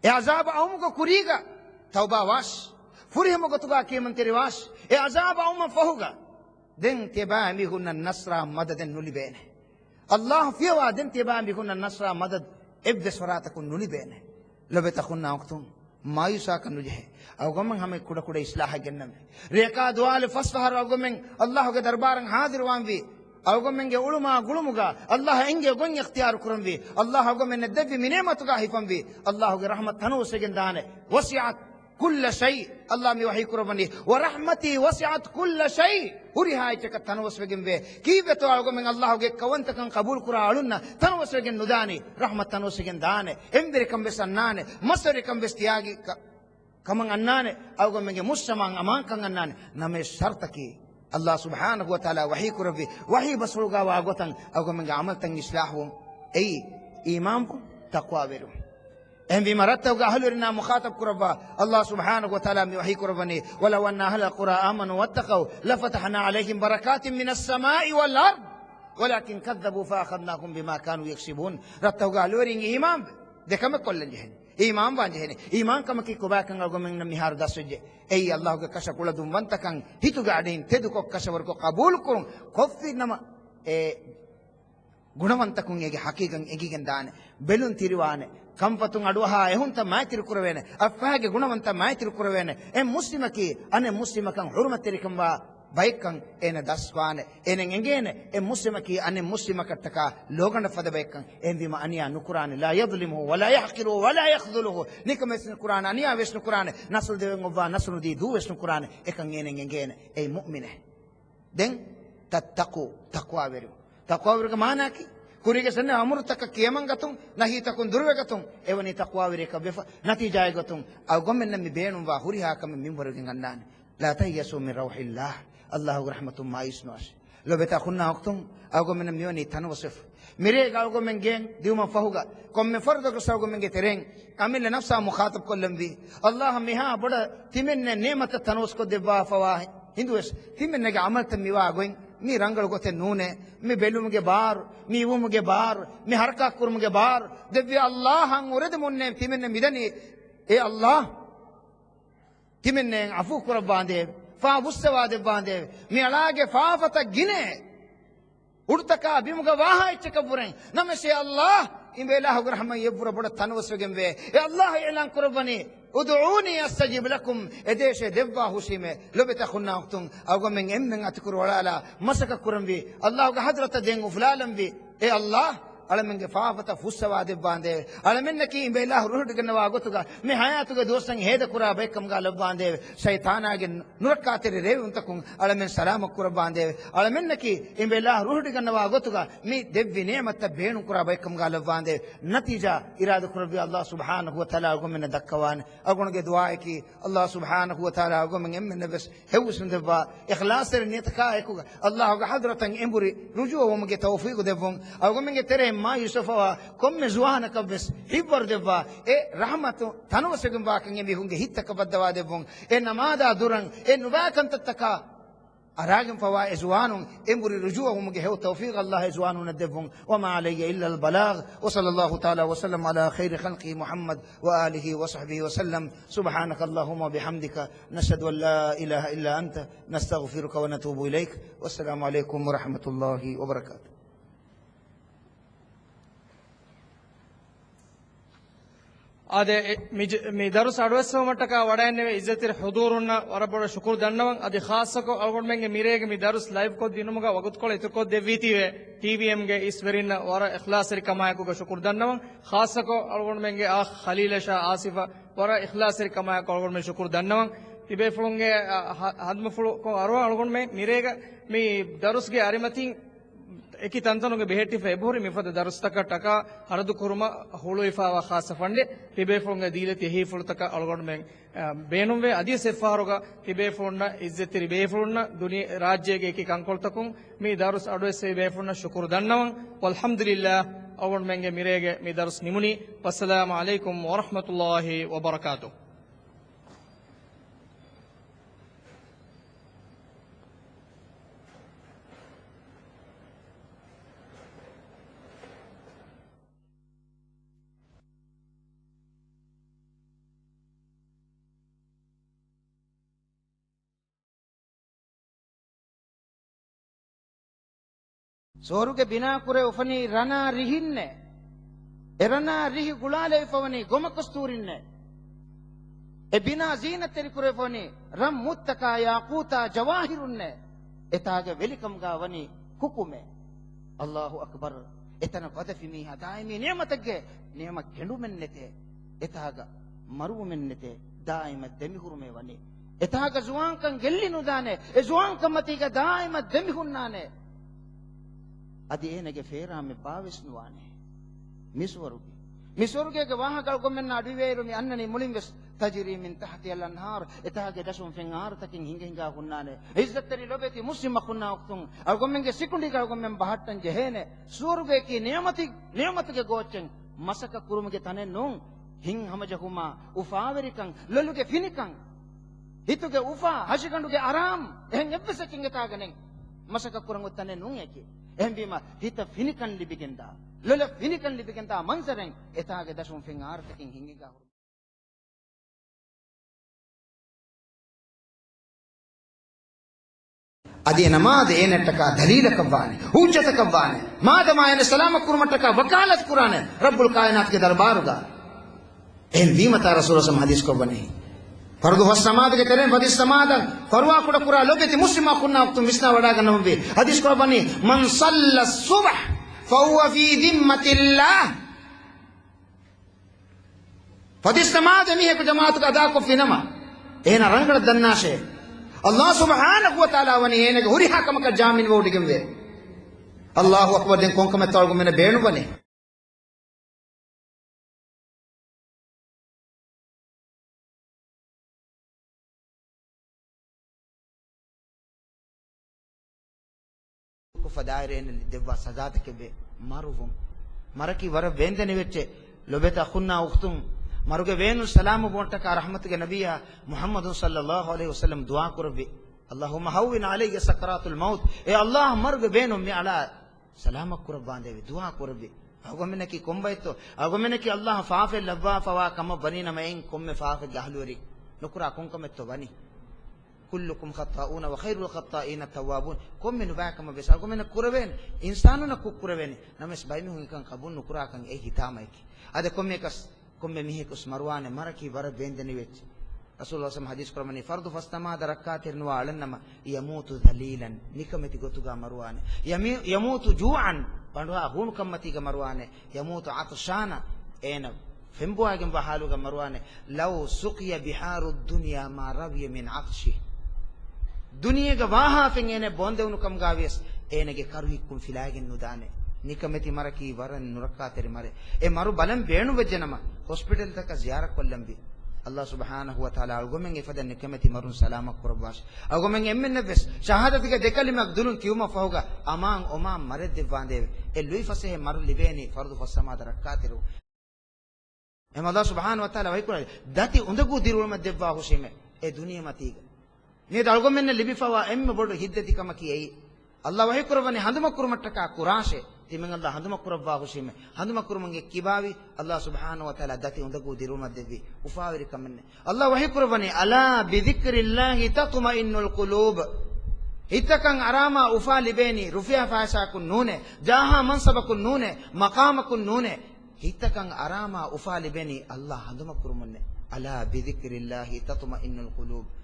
عذاب أمك كريغا توبة واش فرهم قطبا كيمن ترواش عذاب أم فهوغا دين تبا ميهن النصر مدد نولي بينه الله فيوا دين تبا ميهن النصر مدد ابد سراتكم نولي بينه لو بتخنا وقتم ما يساك نجه او گمن ہمیں کڑا کڑا اصلاح گنم ریکا دوال فصفہر او گمن اللہ کے دربار حاضر وان بھی او گمن کے علماء گلمگا اللہ انگے گن اختیار کرم بھی اللہ گمن دبی من نعمت کا حفم بھی اللہ کے رحمت تنو سگندان وسعت كل شيء الله مي وحي كربني ورحمتي وسعت كل شيء هري هاي تك تنوس وجن به كيف تو من الله کے كونت كان قبول كرا علنا تنوس وجن نداني رحمت تنوس وجن دان امبر كم بسنان مصر كم بستياغي كمان انان او من مسلمان امان كان انان نمه شرط کی الله سبحانه وتعالى وحي كربي وحي بسرغا واغوتن او من عمل تن اصلاحهم اي ایمان تقوى ورو ام بمرتب اهلنا مخاطب كربا الله سبحانه وتعالى وحي كربني ولو ان اهل القرى امنوا واتقوا لفتحنا عليهم بركات من السماء والارض ولكن كذبوا فاخذناهم بما كانوا يكسبون رتوغا لورين ايمان دكم كل جهن ایمان بانجهن ایمان کم کی کوبا کن اگو من نمیهار دسجه ای الله کے کش کول دم ونت کن ہتو گاڈین تدو کو کشور کو قبول کرن کوفی نما ಗುಣವಂತ ಕುಂಗೆಗೆ ಹಕೀಗಂ ಎಗಿಗೆನ್ ದಾನೆ ಬೆಲುನ್ ತಿರುವಾನೆ ಕಂಪತು ಅಡುಹ ಎಹುಂತ ಮಾತಿರು ಕುರವೇನೆ ಅಫಾಗೆ ಗುಣವಂತ ಮಾತಿರು ಕುರವೇನೆ ಎ ಮುಸ್ಲಿಮಕಿ ಅನೆ ಮುಸ್ಲಿಮಕಂ ಹುರ್ಮತಿರಿಕಂಬ ಬೈಕಂ ಏನ ದಸ್ವಾನೆ ಏನೆಂ ಎಂಗೇನೆ ಎ ಮುಸ್ಲಿಮಕಿ ಅನೆ ಮುಸ್ಲಿಮಕಟ್ಟಕ ಲೋಗಂಡ ಫದ ಬೈಕಂ ಎಂದಿಮ ಅನಿಯ ನುಕುರಾನೆ ಲಾ ಯದ್ಲಿಮು ವಲಾ ಯಹಕಿರು ವಲಾ ಯಖ್ದುಲುಹು ನಿಕಮೆಸ್ನ ಕುರಾನ್ ಅನಿಯ ವೆಸ್ನ ಕುರಾನ್ ನಸ್ಲ್ ದೇವೆಂ ಒಬ್ಬ ನಸ್ಲ್ ದಿ ದು ವೆಸ್ನ ಕುರಾನ್ ಎಕಂ ಏನೆಂ ಎಂಗೇನೆ ಎ ಮುಅ್ಮಿನೆ ದೆನ್ ತತ್ತಕು ತಕ್ವಾ ವೆರು ತಕ್ವಾ ವೆರು ಮಾನಾಕಿ ಕುರಿಗೆ ಸನ್ನೆ ಅಮೃತಕ ಕೇಮಂಗತುಂ ನಹೀತಕುಂ ದುರ್ವೆಗತುಂ ಎವನಿ ತಕ್ವಾವಿರೇಕ ಬೆಫ ನತಿಜಾಯಗತುಂ ಅವ ಗೊಮ್ಮೆನ್ ನಮ್ಮಿ ಬೇಣುಂ ವಾ ಹುರಿ ಹಾಕಮ ಮಿಂಬರುಗೆ ಗಂಡಾನೆ ಲಾ ತಯ್ಯಸು ಮಿನ್ ರೌಹಿಲ್ಲಾಹ್ ಅಲ್ಲಾಹು ರಹಮತುಂ ಮಾಯಿಸ್ನೋಸ್ ಲೊಬೆತಾ ಖುನ್ನಾ ವಕ್ತುಂ ಅವ ಗೊಮ್ಮೆನ್ ಮಿಯೋನಿ ತನವಸಫ್ ಮಿರೇಗ ಅವ ಗೊಮ್ಮೆನ್ ಗೇನ್ ದಿವಮ ಫಹುಗ ಕೊಮ್ಮೆ ಫರ್ದಕ ಸವ ಗೊಮ್ಮೆನ್ಗೆ ತೆರೆಂ ಅಮಿಲ್ ನಫ್ಸಾ ಮುಖಾತಬ್ ಕೊಲ್ಲಂ ಬಿ ಅಲ್ಲಾಹ ಮಿಹಾ ಬಡ ತಿಮೆನ್ನೆ ನೇಮತ ತನವಸ್ ಕೊ ದೆವ್ವಾ ಫವಾ ಹಿಂದುಸ್ ತಿಮೆನ್ನೆಗೆ ಅಮಲ್ ತಮ್ಮಿವಾ ಗೋಯಿಂ मी रंगल गोते नूने मी बेलुमगे बार मी उमुगे बार मी हरका कुरमुगे बार दिव्य अल्लाह हंग उरेद मुन्ने तिमिन्ने मिदनी ए अल्लाह तिमिन्ने अफू कुर बांधे फा बुस्सवादे बांधे मी अलागे फाफता गिने उड़तका अभिमुग वाह इचकबुरे नमसे अल्लाह इबेलाह रहम यबुर बड़ तनवसगेंबे ए अल्लाह एलान कुरबनी ادعوني استجب لكم اديش دبا حسيمه لبت خنا وقتم او من امن اتكر ولا مسك كرمبي الله حضرت دين فلالم بي اي الله ಅಳಮೆಂಗೆ ಫಾಫತ ಫುಸ್ಸವಾದೆ ಬಾಂದೆ ಅಳಮೆನ್ನಕಿ ಇಂಬೆಲ್ಲ ಹುರುಡುಗನ್ನವ ಆಗುತ್ತುಗ ಮೆ ಹಯಾತುಗ ದೋಸ್ತಂಗೆ ಹೇದ ಕುರ ಬೇಕಂಗ ಲಬ್ಬಾಂದೆ ಶೈತಾನಾಗೆ ನುರಕ್ಕಾತಿರಿ ರೇವಿ ಉಂತಕುಂ ಅಳಮೆನ್ ಸಲಾಮ ಕುರ ಬಾಂದೆ ಅಳಮೆನ್ನಕಿ ಇಂಬೆಲ್ಲ ಹುರುಡುಗನ್ನವ ಆಗುತ್ತುಗ ಮಿ ದೆವ್ವಿ ನೇಮತ್ತ ಬೇಣು ಕುರ ಬೇಕಂಗ ಲಬ್ಬಾಂದೆ ನತೀಜಾ ಇರಾದ ಕುರಬಿ ಅಲ್ಲಾಹ್ ಸುಬ್ಹಾನಹು ವ ತಆಲಾ ಅಗುಮೆನ ದಕ್ಕವಾನ್ ಅಗುಣಗೆ ದುಆಯಕಿ ಅಲ್ಲಾಹ್ ಸುಬ್ಹಾನಹು ವ ತಆಲಾ ಅಗುಮೆನ್ ಎಮ್ಮೆನ ಬಸ್ ಹೆವುಸುನ್ ದೆವ್ವಾ ಇಖ್ಲಾಸರ ನಿಯತಕಾ ಎಕುಗ ಅಲ್ಲಾಹ್ ಹದ್ರತಂ ಎಂಬುರಿ ರುಜುವ ಒಮಗೆ ತೌಫೀಕ್ ದೆವ್ವಂ ಅಗುಮೆಂಗೆ ತೆರೆ ما يوسفوا كم زوانا كبس هيبر دبا اي رحمت تنوسكم باكن يمي هونغ هيتك بدوا دبون اي نمادا دورن اي نباكن تتكا اراغم فوا ازوانون امبر رجوعهم هو توفيق الله ازوانون دبون وما علي الا البلاغ وصلى الله تعالى وسلم على خير خلقه محمد واله وصحبه وسلم سبحانك اللهم وبحمدك نشهد ان لا اله الا انت نستغفرك ونتوب اليك والسلام عليكم ورحمه الله وبركاته ಅದೇ ಮಿ ದರುಸ್ ಅಡವಸ್ಸವ ಮಟ್ಟಕ ವಡಾಯನ್ನೆವೆ ಇಜ್ಜತಿರ ಹುದೂರುನ್ನ ವರಬಡ ಶುಕುರ್ ದಣ್ಣವಂ ಅದಿ ಖಾಸಕೋ ಅಲ್ಗೊಂಡ್ಮೆಂಗೆ ಮಿರೇಗೆ ಮಿ ದರುಸ್ ಲೈವ್ ಕೊ ದಿನುಮಗ ವಗುತ್ಕೊಳ ಇತುಕೊ ದೆವ್ವಿತಿವೆ ಟಿವಿಎಂಗೆ ಇಸ್ವೆರಿನ ವರ ಇಖ್ಲಾಸರಿ ಕಮಾಯಕುಗ ಶುಕುರ್ ದಣ್ಣವಂ ಖಾಸಕೋ ಅಲ್ಗೊಂಡ್ಮೆಂಗೆ ಆ ಖಲೀಲ ಶಾ ಆಸಿಫ ವರ ಇಖ್ಲಾಸರಿ ಕಮಾಯಕ ಅಲ್ಗೊಂಡ್ಮೆ ಶುಕುರ್ ದಣ್ಣವಂ ತಿಬೆ ಫುಳುಂಗೆ ಹದ್ಮ ಫುಳು ಕೊ ಅರೋ ಅಲ್ಗೊಂಡ್ಮೆ ಮಿರೇಗ ಮಿ ದರುಸ್ಗೆ ಅರಿಮತಿಂ eki tantanuge beheti fe ebori mifada darustaka taka haradu kuruma hulu ifawa khasa fande tibefonga dileti hifultaka algonmen beenumwe adi sefaruga tibefonna izzeti befonna duni rajyege eki kankoltakun mi darus adwese befonna shukur dannawan walhamdulillah algonmenge mirege mi darus nimuni wassalamu alaikum wa rahmatullahi wa barakatuh සෝරුගේ බිනා කුරේ උෆනි රනා රිහින්නේ එරනා රිහි ගුලාලේ ෆවනි ගොම කස්තූරින්නේ e bina zinateri kurefoni ram muttaka yaquta jawahirunne etage velikam ga wani kukume Allahu akbar etana qadafi mi hadaimi niyamatagge niyama gendu mennete etaga maru mennete daima demihurume wani etaga zuwankan gellinu dane e zuwankan matiga daima demihunnane adi enege feerame bawisnuwane miswaruge ge wahagal gommenna adiweeru mi annani mulimves tajri min tahti al-anhar etage dasum fengar takin hinga hunnane izzatteri lobeti muslima kunna uktun algommenge sikundi gal gommen bahattan jehene suruge ki niyamatike gochen masaka kurumuge tanen non hin hamajahuma ufaverikan loluge finikan hituge ufa hashiganduge aram ehen ebbese kingetagenen masaka kurangu tanen non eki ehbima hita finikan libigenda lola finikan libigenda manzaren etage dasum fengar takin hinga ಅದೇ ನಮಾದ ಏನಟ್ಟಕ ದಲೀಲಕವ್ವಾನೆ ಹೂಜ್ಜತಕವ್ವಾನೆ ಮಾದಮಾಯನ ಸಲಾಮ ಕುರ್ಮಟ್ಟಕ ವಕಾಲತ್ ಕುರಾನೆ ರಬ್ಬುಲ್ ಕಾಯನಾತ್ಗೆ ದರ್ಬಾರುಗ ಏನ್ ವೀಮತ ರಸೂಲ ಸಮ ಹದೀಸ್ ಕೊಬ್ಬನೆ ಫರ್ದು ಹೊಸ ಸಮಾದಗೆ ತೆರೆ ಹದೀಸ್ ಸಮಾದ ಫರ್ವಾ ಕುಡ ಕುರಾ ಲೋಬೆತಿ ಮುಸ್ಲಿಮ ಕುನ್ನ ಅಕ್ತು ಮಿಸ್ನಾ ವಡಾಗ ನಮಗೆ ಹದೀಸ್ ಕೊಬ್ಬನೆ ಮನ್ ಸಲ್ಲ ಸುಬ್ಹ ಫಹುವ ಫೀ ದಿಮ್ಮತಿಲ್ಲಾಹ್ ಹದೀಸ್ ಸಮಾದ ಮಿಹೆ ಜಮಾತ್ ಅದಾ ಕೊ ಫಿನಮ ಏನ ರಂಗಡ ದನ್ನಾಶೆ Allah subhanahu wa ta'ala wani enege huri hakamaka jamin wodigimwe Allahu akbar den konkame tawgu mena beenu bane ko fadaire en devwa sajata kebe maruvum maraki wara vendene wecce lobeta khunna ukhtum maruge venu salamu bontaka rahmatuge nabiya muhammadun sallallahu alaihi wasallam dua kurbi allahumma hawwin alayya sakaratul maut e allah maruge venu mi ala salama kurbandevi dua kurbi agomenaki kombaito agomenaki allah faafe labwa fawa kama banina main komme faafe gahluri nukura konkametto bani kullukum khata'una wa khairul khata'ina tawwabun komme nubakama bes agomena kurven insanuna kukurven names baymi hunkan kabun nukura kan e hitamaiki ade komme kas komme mihekus marwane maraki wara bendeni wech rasulullah sallam hadis kramani fardu fastama darakkatirnuwa alannama yamutu dhalilan nikameti gotuga marwane yamutu ju'an pandwa hunu kammatiga marwane yamutu atshana ena fembuagen bahaluga marwane law suqiya biharu dunya ma rawiya min atshi duniyega waha fen ene bondewnu kam gawies enege karuhikkum filagen nudane nikameti maraki waran nurakkatere mare e maru balam beenu wejjanama hospital taka ziyarak kollambi Allah subhanahu wa ta'ala algomen efadan nikameti marun salama kurbash algomen emmenne bes shahadatige dekalimak dulun kiuma fahuga aman omam mare devandeve e lui fasehe maru libeni fardu fasama darakkateru em Allah subhanahu wa ta'ala vaikura dati undagu dirulma devwa hushime e duniya matiga ne algomen libifawa emme bodu hiddati kamaki ei Allah vaikurvani handumakurumattaka kurashe timen Allah handumakurabwa hushime handumakurumange kibawi Allah subhanahu wa ta'ala dati undagu diruma devi ufawiri kamenne Allah wahikurvani ala bi dhikrillahi tatma'innul qulub hitakan arama ufa libeni rufiya faisa kun nune jaha mansaba kun nune maqama kun nune hitakan arama ufa libeni Allah handumakurumanne ala bi dhikrillahi tatma'innul qulub